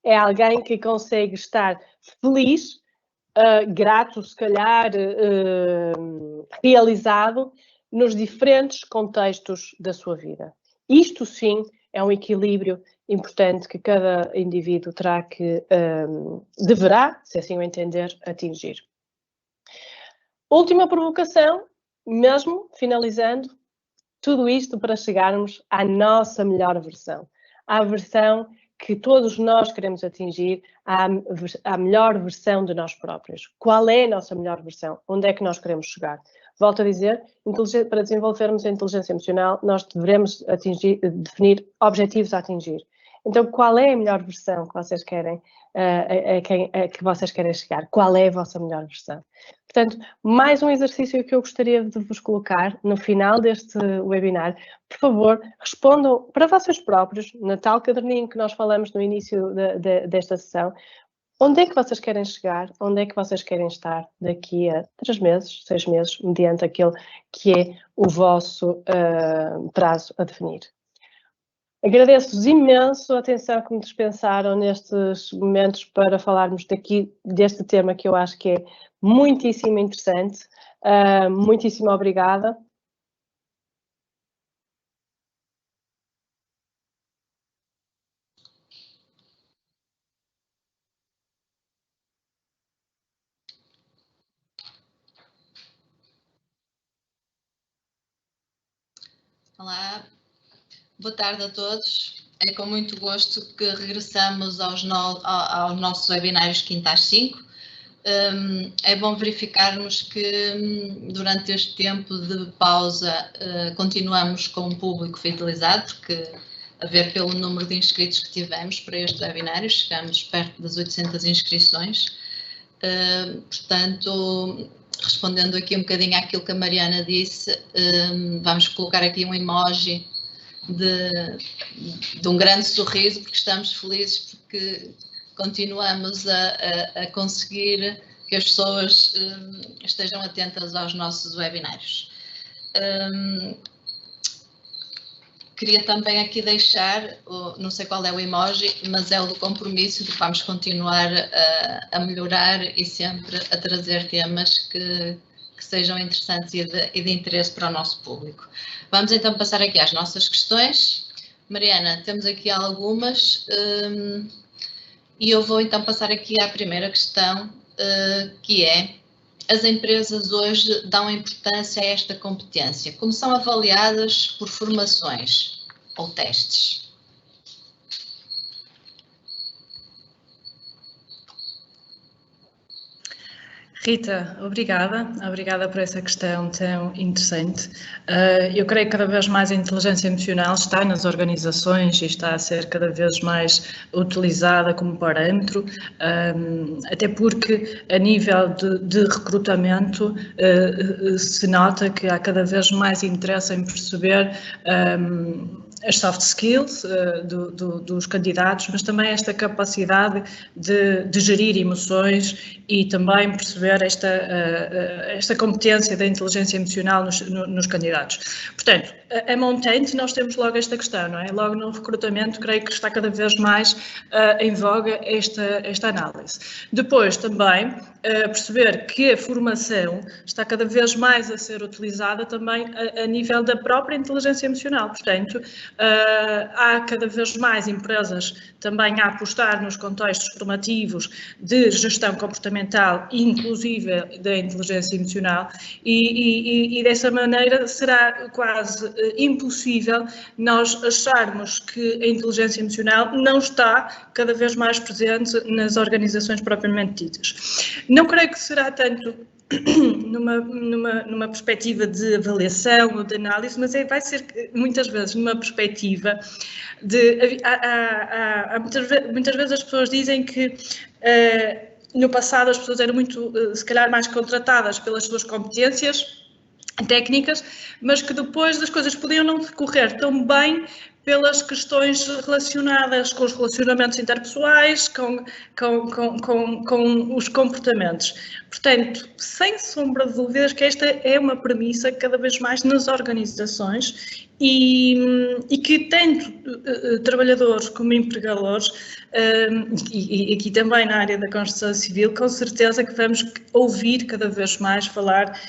B: É alguém que consegue estar feliz, grato, se calhar, realizado nos diferentes contextos da sua vida. Isto sim é um equilíbrio importante que cada indivíduo terá que, deverá, se assim o entender, atingir. Última provocação, mesmo finalizando, tudo isto para chegarmos à nossa melhor versão, à versão que todos nós queremos atingir, à melhor versão de nós próprios. Qual é a nossa melhor versão? Onde é que nós queremos chegar? Volto a dizer, para desenvolvermos a inteligência emocional, nós devemos definir objetivos a atingir. Então, qual é a melhor versão que vocês querem, que vocês querem chegar? Qual é a vossa melhor versão? Portanto, mais um exercício que eu gostaria de vos colocar no final deste webinar. Por favor, respondam para vocês próprios, na tal caderninho que nós falamos no início desta sessão, onde é que vocês querem chegar, onde é que vocês querem estar daqui a 3 meses, 6 meses, mediante aquele que é o vosso prazo a definir. Agradeço-vos imenso a atenção que me dispensaram nestes momentos para falarmos deste tema que eu acho que é muitíssimo interessante. Muitíssimo obrigada.
C: Olá, boa tarde a todos. É com muito gosto que regressamos aos nossos webinários quinta às 5. É bom verificarmos que durante este tempo de pausa continuamos com um público fidelizado, porque a ver pelo número de inscritos que tivemos para este webinário, chegamos perto das 800 inscrições. Portanto, respondendo aqui um bocadinho àquilo que a Mariana disse, vamos colocar aqui um emoji de um grande sorriso, porque estamos felizes porque continuamos a conseguir que as pessoas estejam atentas aos nossos webinários. Queria também aqui deixar, não sei qual é o emoji, mas é o do compromisso de que vamos continuar a melhorar e sempre a trazer temas que sejam interessantes e de interesse para o nosso público. Vamos então passar aqui às nossas questões. Mariana, temos aqui algumas e eu vou então passar aqui à primeira questão, que é: as empresas hoje dão importância a esta competência? Como são avaliadas por formações ou testes?
D: Rita, obrigada por essa questão tão interessante. Eu creio que cada vez mais a inteligência emocional está nas organizações e está a ser cada vez mais utilizada como parâmetro, até porque a nível de recrutamento se nota que há cada vez mais interesse em perceber as soft skills dos candidatos, mas também esta capacidade de gerir emoções e também perceber esta competência da inteligência emocional nos candidatos. Portanto, a montante nós temos logo esta questão, não é? Logo no recrutamento, creio que está cada vez mais em voga esta análise. Depois também perceber que a formação está cada vez mais a ser utilizada também a nível da própria inteligência emocional. Portanto, há cada vez mais empresas também a apostar nos contextos formativos de gestão comportamental, inclusive da inteligência emocional, e dessa maneira será quase impossível nós acharmos que a inteligência emocional não está cada vez mais presente nas organizações propriamente ditas. Não creio que será tanto numa perspectiva de avaliação ou de análise, mas vai ser muitas vezes numa perspectiva de... muitas vezes as pessoas dizem que no passado as pessoas eram muito, se calhar, mais contratadas pelas suas competências técnicas, mas que depois as coisas podiam não decorrer tão bem pelas questões relacionadas com os relacionamentos interpessoais, com os comportamentos. Portanto, sem sombra de dúvidas que esta é uma premissa cada vez mais nas organizações e que tanto trabalhadores como empregadores, e aqui também na área da construção civil, com certeza que vamos ouvir cada vez mais falar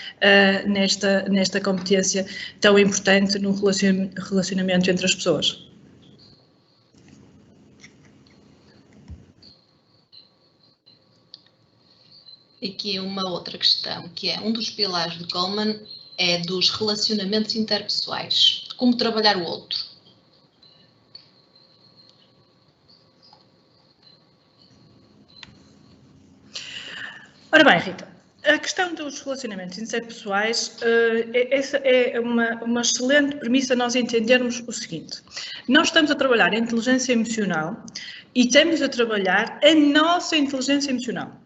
D: nesta competência tão importante no relacionamento entre as pessoas.
C: Aqui uma outra questão, que é: um dos pilares de Goleman é dos relacionamentos interpessoais. Como trabalhar o outro?
D: Ora bem, Rita, a questão dos relacionamentos interpessoais, essa é uma excelente premissa nós entendermos o seguinte: nós estamos a trabalhar a inteligência emocional e estamos a trabalhar a nossa inteligência emocional.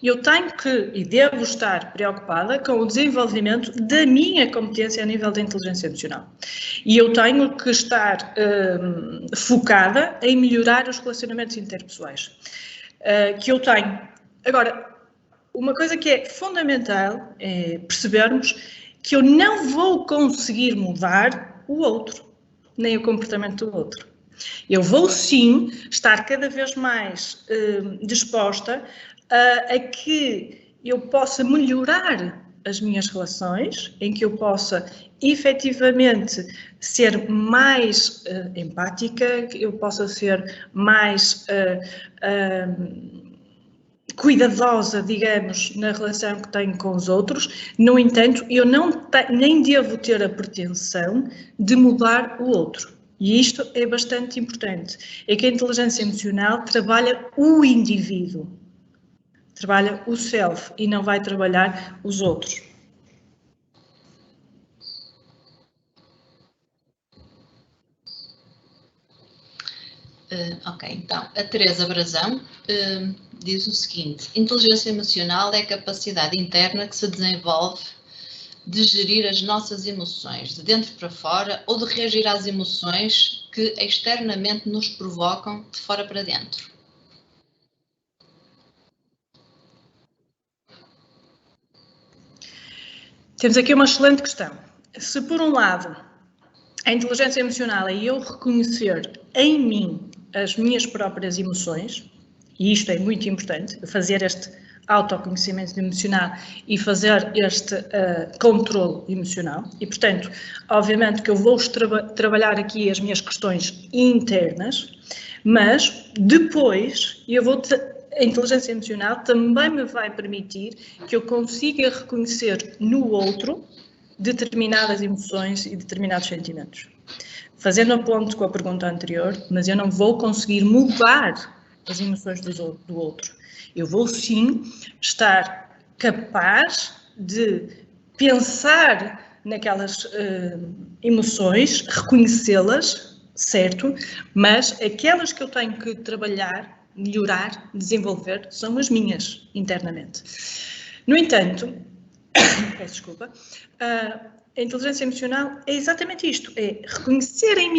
D: Eu tenho que e devo estar preocupada com o desenvolvimento da minha competência a nível da inteligência emocional. E eu tenho que estar focada em melhorar os relacionamentos interpessoais que eu tenho. Agora, uma coisa que é fundamental é percebermos que eu não vou conseguir mudar o outro, nem o comportamento do outro. Eu vou sim estar cada vez mais disposta a que eu possa melhorar as minhas relações, em que eu possa efetivamente ser mais empática, que eu possa ser mais cuidadosa, digamos, na relação que tenho com os outros. No entanto, eu nem devo ter a pretensão de mudar o outro. E isto é bastante importante. É que a inteligência emocional trabalha o indivíduo, trabalha o self e não vai trabalhar os outros.
C: Ok, então, a Teresa Brazão diz o seguinte: inteligência emocional é a capacidade interna que se desenvolve de gerir as nossas emoções, de dentro para fora, ou de reagir às emoções que externamente nos provocam de fora para dentro.
D: Temos aqui uma excelente questão. Se por um lado a inteligência emocional é eu reconhecer em mim as minhas próprias emoções, e isto é muito importante, fazer este autoconhecimento emocional e fazer este controle emocional, e portanto, obviamente que eu vou trabalhar aqui as minhas questões internas, mas depois a inteligência emocional também me vai permitir que eu consiga reconhecer no outro determinadas emoções e determinados sentimentos. Fazendo a ponto com a pergunta anterior, mas eu não vou conseguir mudar as emoções do outro. Eu vou sim estar capaz de pensar naquelas emoções, reconhecê-las, certo? Mas aquelas que eu tenho que trabalhar, melhorar, desenvolver, são as minhas internamente. No entanto, peço desculpa, a inteligência emocional é exatamente isto, é reconhecer em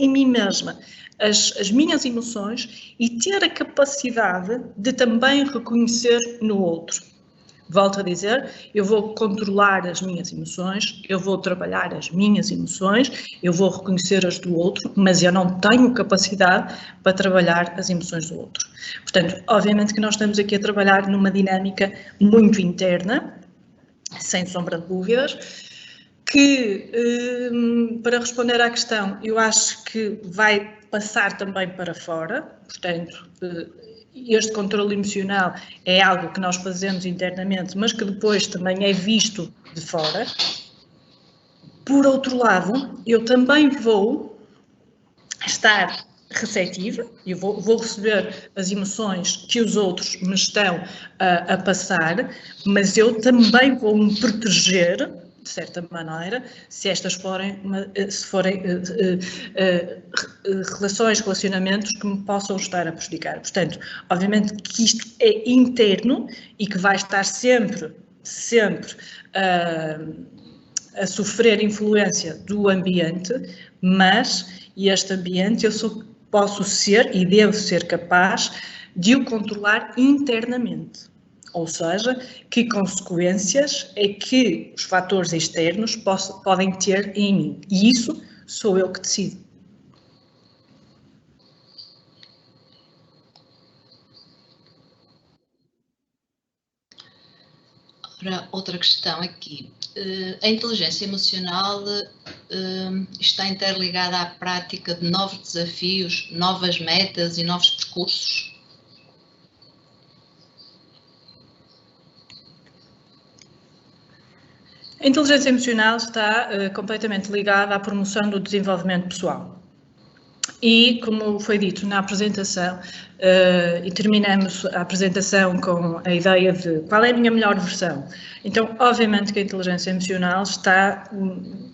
D: mim mesma as minhas emoções e ter a capacidade de também reconhecer no outro. Volto a dizer, eu vou controlar as minhas emoções, eu vou trabalhar as minhas emoções, eu vou reconhecer as do outro, mas eu não tenho capacidade para trabalhar as emoções do outro. Portanto, obviamente que nós estamos aqui a trabalhar numa dinâmica muito interna, sem sombra de dúvidas, que, para responder à questão, eu acho que vai passar também para fora, portanto, este controle emocional é algo que nós fazemos internamente, mas que depois também é visto de fora. Por outro lado, eu também vou estar receptiva, eu vou receber as emoções que os outros me estão a passar, mas eu também vou me proteger, de certa maneira, se estas forem relacionamentos que me possam estar a prejudicar. Portanto, obviamente que isto é interno e que vai estar sempre a sofrer influência do ambiente, mas este ambiente posso ser e devo ser capaz de o controlar internamente. Ou seja, que consequências é que os fatores externos podem ter em mim. E isso sou eu que decido.
C: Para outra questão aqui. A inteligência emocional está interligada à prática de novos desafios, novas metas e novos percursos?
D: A inteligência emocional está completamente ligada à promoção do desenvolvimento pessoal. E, como foi dito na apresentação, e terminamos a apresentação com a ideia de qual é a minha melhor versão. Então, obviamente que a inteligência emocional está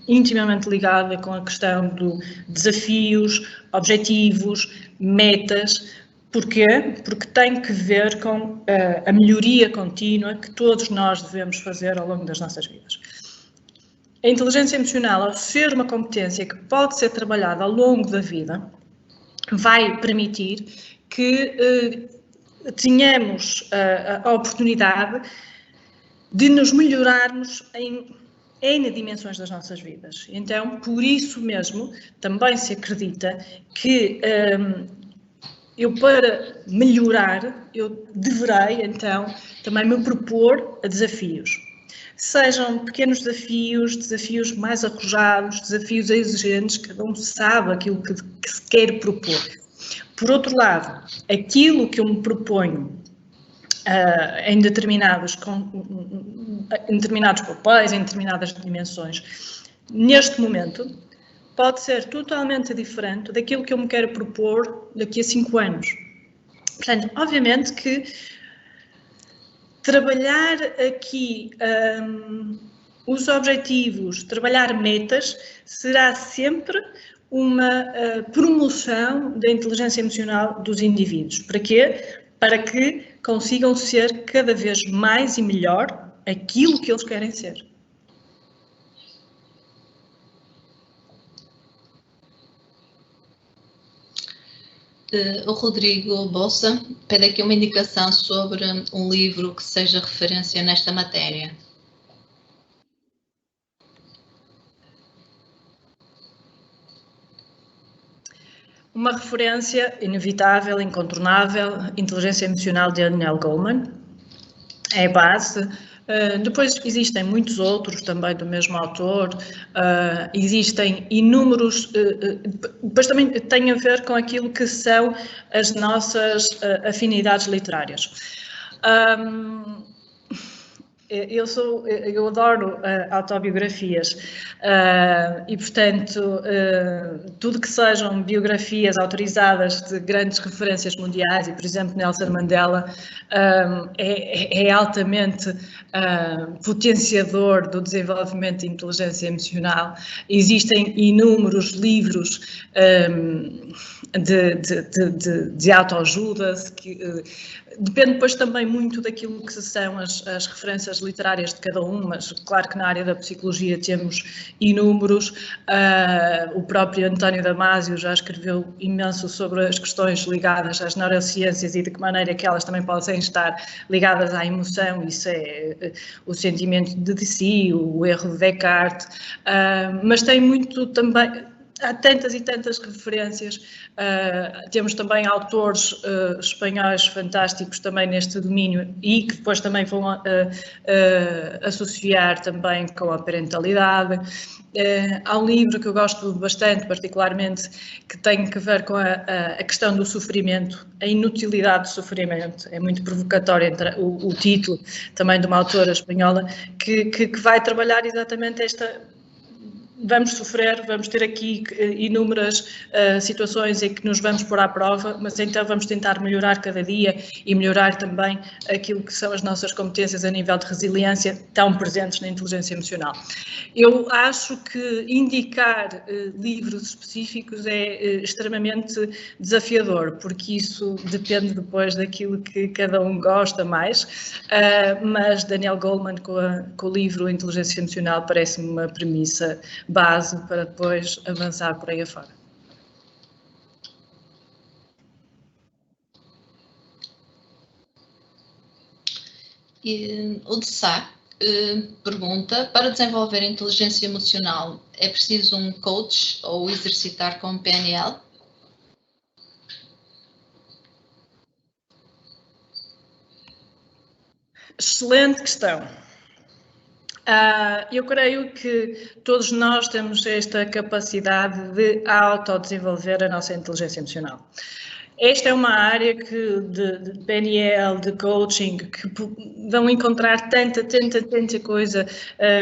D: intimamente ligada com a questão de desafios, objetivos, metas. Porquê? Porque tem que ver com a melhoria contínua que todos nós devemos fazer ao longo das nossas vidas. A inteligência emocional, ao ser uma competência que pode ser trabalhada ao longo da vida, vai permitir que tenhamos a oportunidade de nos melhorarmos em N dimensões das nossas vidas. Então, por isso mesmo, também se acredita que eu, para melhorar, eu deverei, então, também me propor a desafios. Sejam pequenos desafios mais arrojados, desafios exigentes, cada um sabe aquilo que se quer propor. Por outro lado, aquilo que eu me proponho em determinados papéis, em determinadas dimensões, neste momento, pode ser totalmente diferente daquilo que eu me quero propor daqui a 5 anos. Portanto, obviamente que trabalhar aqui os objetivos, trabalhar metas, será sempre uma promoção da inteligência emocional dos indivíduos. Para quê? Para que consigam ser cada vez mais e melhor aquilo que eles querem ser.
C: O Rodrigo Bolsa pede aqui uma indicação sobre um livro que seja referência nesta matéria.
D: Uma referência inevitável, incontornável, Inteligência Emocional de Daniel Goleman, é a base. Depois existem muitos outros também do mesmo autor, existem inúmeros, depois também tem a ver com aquilo que são as nossas afinidades literárias. Eu adoro autobiografias e, portanto, tudo que sejam biografias autorizadas de grandes referências mundiais, e, por exemplo, Nelson Mandela, é altamente potenciador do desenvolvimento de inteligência emocional. Existem inúmeros livros de autoajuda, depende depois também muito daquilo que são as referências literárias de cada um, mas claro que na área da psicologia temos inúmeros. O próprio António Damasio já escreveu imenso sobre as questões ligadas às neurociências e de que maneira que elas também podem estar ligadas à emoção. Isso é o sentimento de si, o erro de Descartes, mas tem muito também. Há tantas e tantas referências, temos também autores espanhóis fantásticos também neste domínio e que depois também vão associar também com a parentalidade. Há um livro que eu gosto bastante, particularmente, que tem que ver com a questão do sofrimento, a inutilidade do sofrimento. É muito provocatório o título também de uma autora espanhola que vai trabalhar exatamente esta... Vamos sofrer, vamos ter aqui inúmeras situações em que nos vamos pôr à prova, mas então vamos tentar melhorar cada dia e melhorar também aquilo que são as nossas competências a nível de resiliência, tão presentes na inteligência emocional. Eu acho que indicar livros específicos é extremamente desafiador, porque isso depende depois daquilo que cada um gosta mais, mas Daniel Goleman com o livro Inteligência Emocional parece-me uma premissa base para depois avançar por aí afora.
C: E o de Sá pergunta, para desenvolver a inteligência emocional é preciso um coach ou exercitar com PNL?
D: Excelente questão. Eu creio que todos nós temos esta capacidade de autodesenvolver a nossa inteligência emocional. Esta é uma área de PNL, de coaching, que vão encontrar tanta coisa,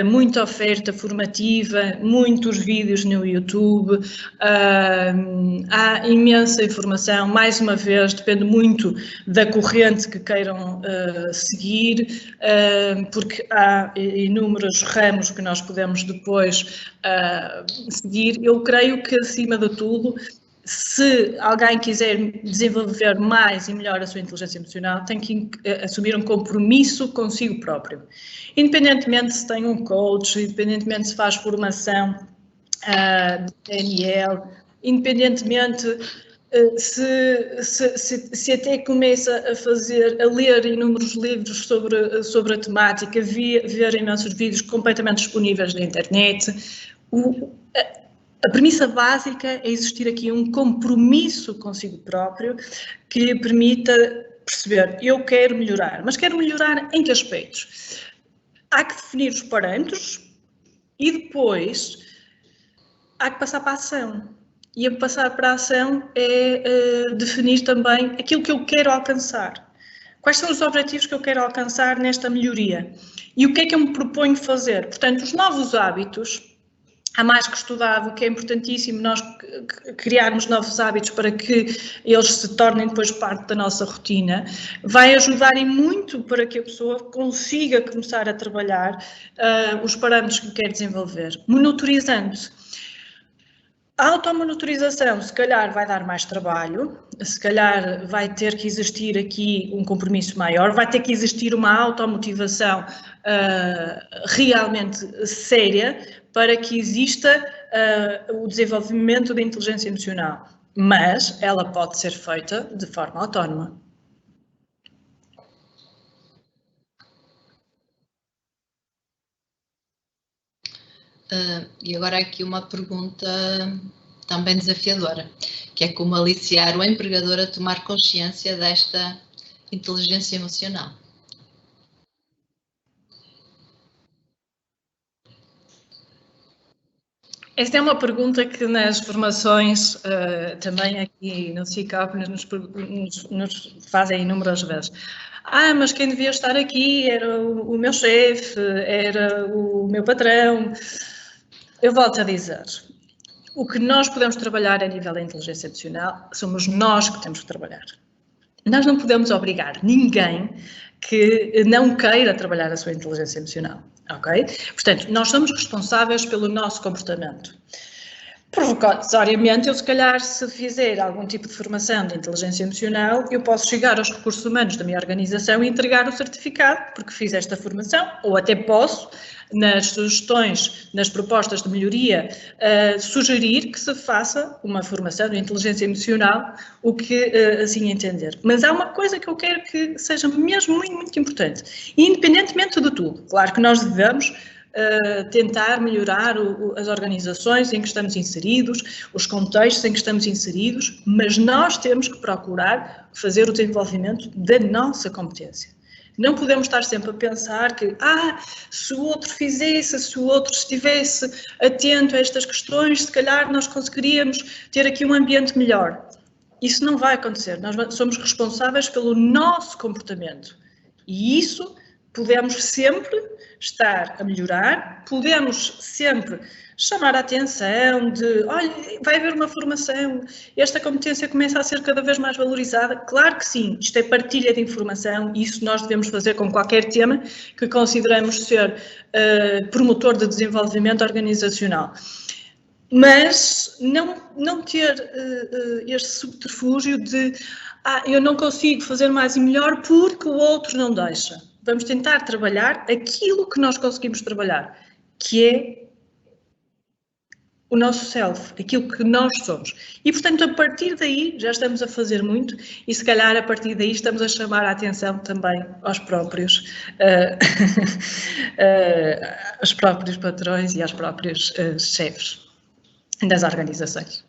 D: muita oferta formativa, muitos vídeos no YouTube, há imensa informação, mais uma vez, depende muito da corrente que queiram seguir, porque há inúmeros ramos que nós podemos depois seguir. Eu creio que, acima de tudo, se alguém quiser desenvolver mais e melhor a sua inteligência emocional, tem que assumir um compromisso consigo próprio. Independentemente se tem um coach, independentemente se faz formação de PNL, independentemente se até começa a ler inúmeros livros sobre a temática, ver imensos vídeos completamente disponíveis na internet, a premissa básica é existir aqui um compromisso consigo próprio que lhe permita perceber, eu quero melhorar, mas quero melhorar em que aspectos? Há que definir os parâmetros e depois há que passar para a ação. E a passar para a ação é definir também aquilo que eu quero alcançar. Quais são os objetivos que eu quero alcançar nesta melhoria? E o que é que eu me proponho fazer? Portanto, os novos hábitos, há mais que estudado que é importantíssimo nós criarmos novos hábitos para que eles se tornem depois parte da nossa rotina, vai ajudar e muito para que a pessoa consiga começar a trabalhar os parâmetros que quer desenvolver. Monitorizando-se. A automonitorização, se calhar, vai dar mais trabalho, se calhar vai ter que existir aqui um compromisso maior, vai ter que existir uma automotivação realmente séria para que exista o desenvolvimento da inteligência emocional, mas ela pode ser feita de forma autónoma.
C: E agora aqui uma pergunta também desafiadora, que é como aliciar o empregador a tomar consciência desta inteligência emocional.
D: Esta é uma pergunta que nas formações, também aqui no CICOP, nos fazem inúmeras vezes. Mas quem devia estar aqui era o meu chefe, era o meu patrão. Eu volto a dizer, o que nós podemos trabalhar a nível da inteligência emocional somos nós que temos que trabalhar. Nós não podemos obrigar ninguém que não queira trabalhar a sua inteligência emocional, ok? Portanto, nós somos responsáveis pelo nosso comportamento. Provocatoriamente, eu se calhar, se fizer algum tipo de formação de inteligência emocional, eu posso chegar aos recursos humanos da minha organização e entregar o certificado, porque fiz esta formação, ou até posso, nas sugestões, nas propostas de melhoria, sugerir que se faça uma formação de inteligência emocional, o que assim entender. Mas há uma coisa que eu quero que seja mesmo muito, muito importante, independentemente de tudo. Claro que nós devemos tentar melhorar as organizações em que estamos inseridos, os contextos em que estamos inseridos, mas nós temos que procurar fazer o desenvolvimento da nossa competência. Não podemos estar sempre a pensar que, se o outro fizesse, se o outro estivesse atento a estas questões, se calhar nós conseguiríamos ter aqui um ambiente melhor. Isso não vai acontecer. Nós somos responsáveis pelo nosso comportamento. E isso podemos sempre estar a melhorar, podemos sempre chamar a atenção de, olha, vai haver uma formação, esta competência começa a ser cada vez mais valorizada. Claro que sim, isto é partilha de informação e isso nós devemos fazer com qualquer tema que consideramos ser promotor de desenvolvimento organizacional. Mas não ter este subterfúgio de, eu não consigo fazer mais e melhor porque o outro não deixa. Vamos tentar trabalhar aquilo que nós conseguimos trabalhar, que é o nosso self, aquilo que nós somos. E, portanto, a partir daí já estamos a fazer muito e, se calhar, a partir daí estamos a chamar a atenção também aos próprios, aos próprios patrões e aos próprios chefes das organizações.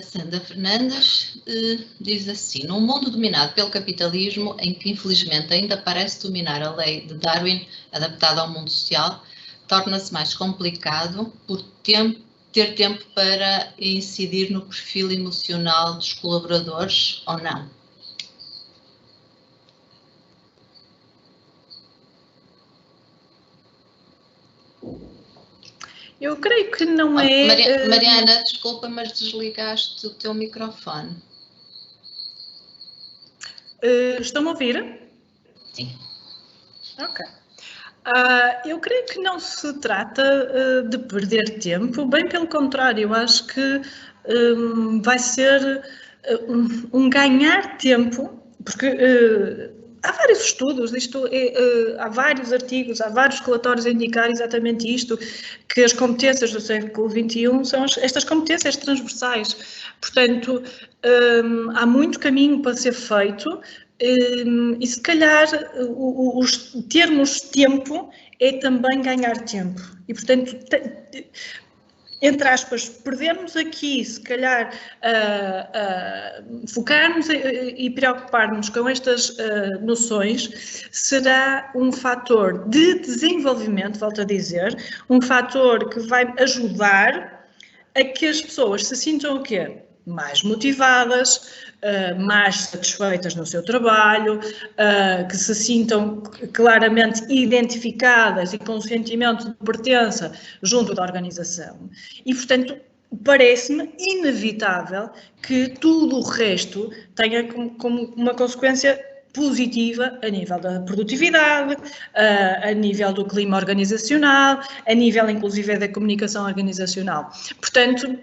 C: Sandra Fernandes diz assim, num mundo dominado pelo capitalismo, em que infelizmente ainda parece dominar a lei de Darwin, adaptada ao mundo social, torna-se mais complicado por ter tempo para incidir no perfil emocional dos colaboradores ou não?
D: Eu creio que não é...
C: Mariana, desculpa, mas desligaste o teu microfone.
D: Estão a ouvir?
C: Sim.
D: Ok. Eu creio que não se trata de perder tempo, bem pelo contrário, eu acho que vai ser um ganhar tempo, porque há vários estudos, há vários artigos, há vários relatórios a indicar exatamente isto, que as competências do século XXI são estas competências transversais. Portanto, há muito caminho para ser feito e se calhar termos tempo é também ganhar tempo. E, portanto, entre aspas, perdermos aqui, se calhar, focarmos e preocupar-nos com estas noções, será um fator de desenvolvimento, volto a dizer, um fator que vai ajudar a que as pessoas se sintam o quê? Mais motivadas, mais satisfeitas no seu trabalho, que se sintam claramente identificadas e com um sentimento de pertença junto da organização. E, portanto, parece-me inevitável que tudo o resto tenha como uma consequência positiva a nível da produtividade, a nível do clima organizacional, a nível inclusive da comunicação organizacional. Portanto,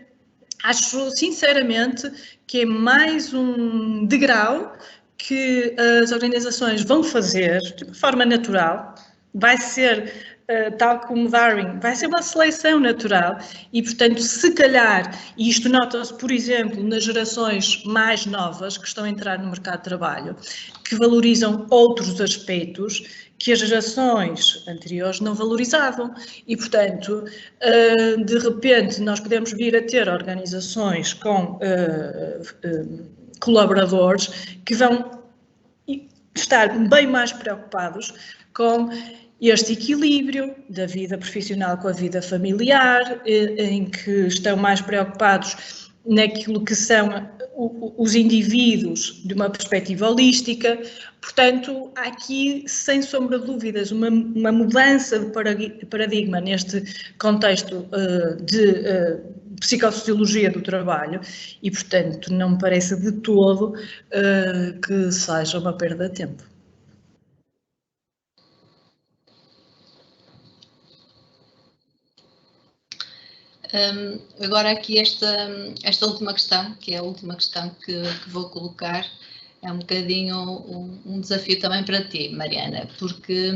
D: acho sinceramente que é mais um degrau que as organizações vão fazer de uma forma natural, vai ser, tal como Darwin, vai ser uma seleção natural e, portanto, se calhar, e isto nota-se, por exemplo, nas gerações mais novas que estão a entrar no mercado de trabalho, que valorizam outros aspectos que as gerações anteriores não valorizavam e, portanto, de repente nós podemos vir a ter organizações com colaboradores que vão estar bem mais preocupados com este equilíbrio da vida profissional com a vida familiar, em que estão mais preocupados naquilo que são os indivíduos de uma perspectiva holística. Portanto, há aqui, sem sombra de dúvidas, uma mudança de paradigma neste contexto de psicossociologia do trabalho e, portanto, não me parece de todo que seja uma perda de tempo.
C: Agora aqui esta última questão, que é a última questão que vou colocar, é um bocadinho um desafio também para ti, Mariana, porque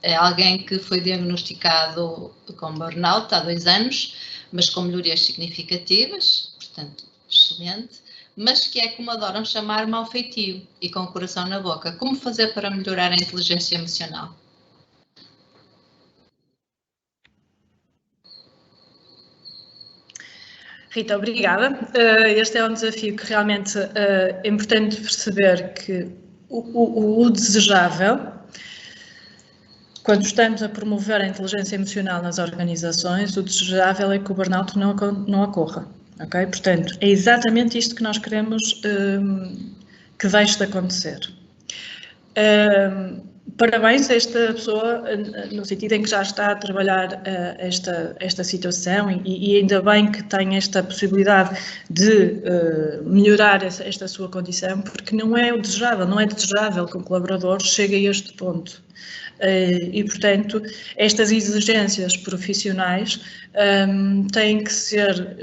C: é alguém que foi diagnosticado com burnout há 2 anos, mas com melhorias significativas, portanto, excelente, mas que é como adoram chamar mau feitio e com o coração na boca. Como fazer para melhorar a inteligência emocional?
D: Rita, obrigada. Este é um desafio que realmente é importante perceber que o desejável, quando estamos a promover a inteligência emocional nas organizações, o desejável é que o burnout não ocorra. Okay? Portanto, é exatamente isto que nós queremos que deixe de acontecer. Parabéns a esta pessoa, no sentido em que já está a trabalhar esta situação e ainda bem que tem esta possibilidade de melhorar esta sua condição, porque não é desejável que um colaborador chegue a este ponto. E, portanto, estas exigências profissionais têm que ser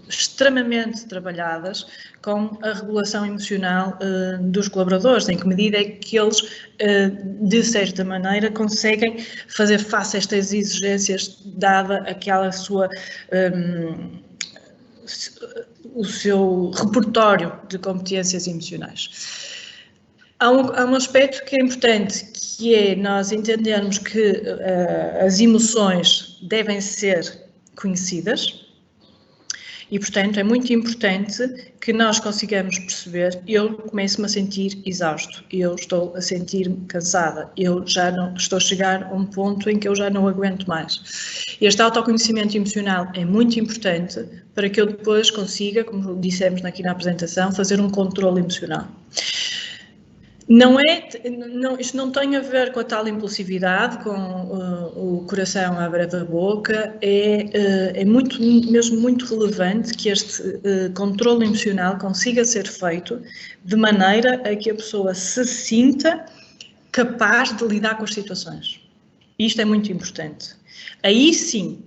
D: extremamente trabalhadas com a regulação emocional dos colaboradores, em que medida é que eles, de certa maneira, conseguem fazer face a estas exigências, dada aquela sua... o seu repertório de competências emocionais. Há um aspecto que é importante, que é nós entendermos que as emoções devem ser conhecidas e, portanto, é muito importante que nós consigamos perceber: eu começo-me a sentir exausto, eu estou a sentir-me cansada, eu já não estou a chegar a um ponto em que eu já não aguento mais. Este autoconhecimento emocional é muito importante para que eu depois consiga, como dissemos aqui na apresentação, fazer um controle emocional. Isto não tem a ver com a tal impulsividade, com o coração à beira da boca, é mesmo muito relevante que este controle emocional consiga ser feito de maneira a que a pessoa se sinta capaz de lidar com as situações. Isto é muito importante. Aí sim,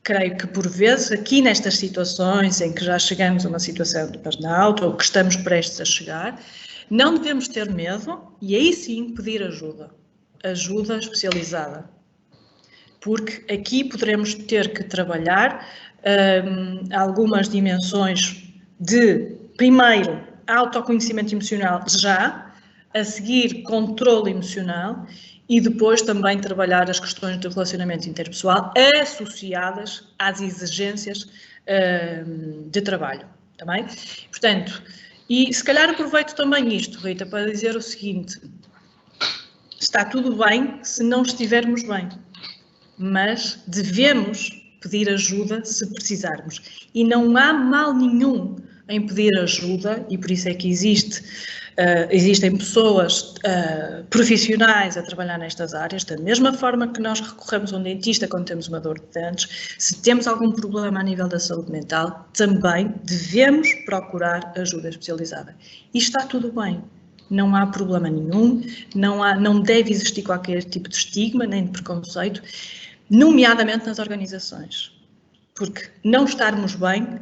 D: creio que por vezes aqui nestas situações em que já chegamos a uma situação de burnout ou que estamos prestes a chegar, não devemos ter medo e aí sim pedir ajuda especializada, porque aqui poderemos ter que trabalhar algumas dimensões de, primeiro, autoconhecimento emocional já, a seguir controle emocional e depois também trabalhar as questões do relacionamento interpessoal associadas às exigências de trabalho, tá bem? Portanto, e se calhar aproveito também isto, Rita, para dizer o seguinte: está tudo bem se não estivermos bem, mas devemos pedir ajuda se precisarmos. E não há mal nenhum em pedir ajuda, e por isso é que existem pessoas profissionais a trabalhar nestas áreas, da mesma forma que nós recorremos a um dentista quando temos uma dor de dentes. Se temos algum problema a nível da saúde mental, também devemos procurar ajuda especializada. E está tudo bem. Não há problema nenhum, não deve existir qualquer tipo de estigma nem de preconceito, nomeadamente nas organizações. Porque não estarmos bem,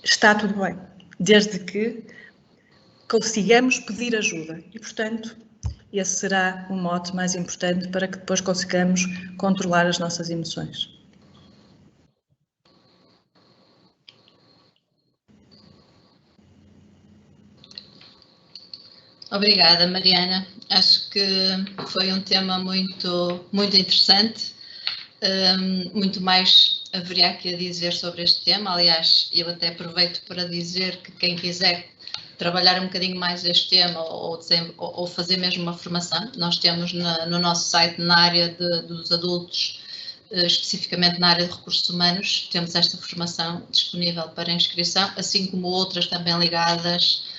D: está tudo bem, desde que consigamos pedir ajuda. E, portanto, esse será o mote mais importante para que depois consigamos controlar as nossas emoções.
C: Obrigada, Mariana. Acho que foi um tema muito interessante. Muito mais haveria aqui a dizer sobre este tema. Aliás, eu até aproveito para dizer que quem quiser trabalhar um bocadinho mais este tema ou fazer mesmo uma formação, nós temos no nosso site, na área dos adultos, especificamente na área de recursos humanos, temos esta formação disponível para inscrição, assim como outras também ligadas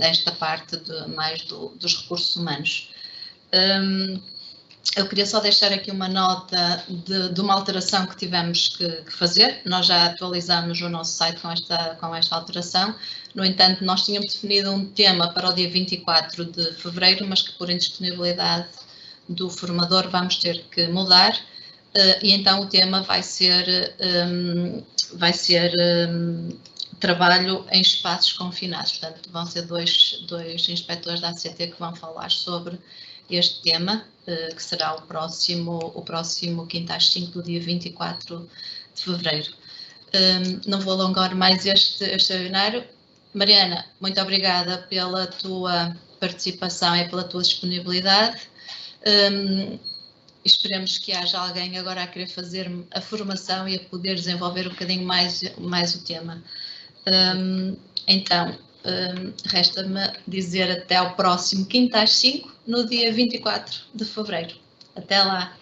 C: a esta parte mais dos recursos humanos. Eu queria só deixar aqui uma nota de uma alteração que tivemos que fazer. Nós já atualizamos o nosso site com esta alteração. No entanto, nós tínhamos definido um tema para o dia 24 de fevereiro, mas que por indisponibilidade do formador vamos ter que mudar. E então o tema vai ser trabalho em espaços confinados. Portanto, vão ser dois inspectores da ACT que vão falar sobre este tema, que será o próximo quinta às 5 do dia 24 de fevereiro. Não vou alongar mais este webinário. Mariana, muito obrigada pela tua participação e pela tua disponibilidade. Esperemos que haja alguém agora a querer fazer a formação e a poder desenvolver um bocadinho mais o tema. Então, resta-me dizer até ao próximo quinta às 5, no dia 24 de fevereiro. Até lá!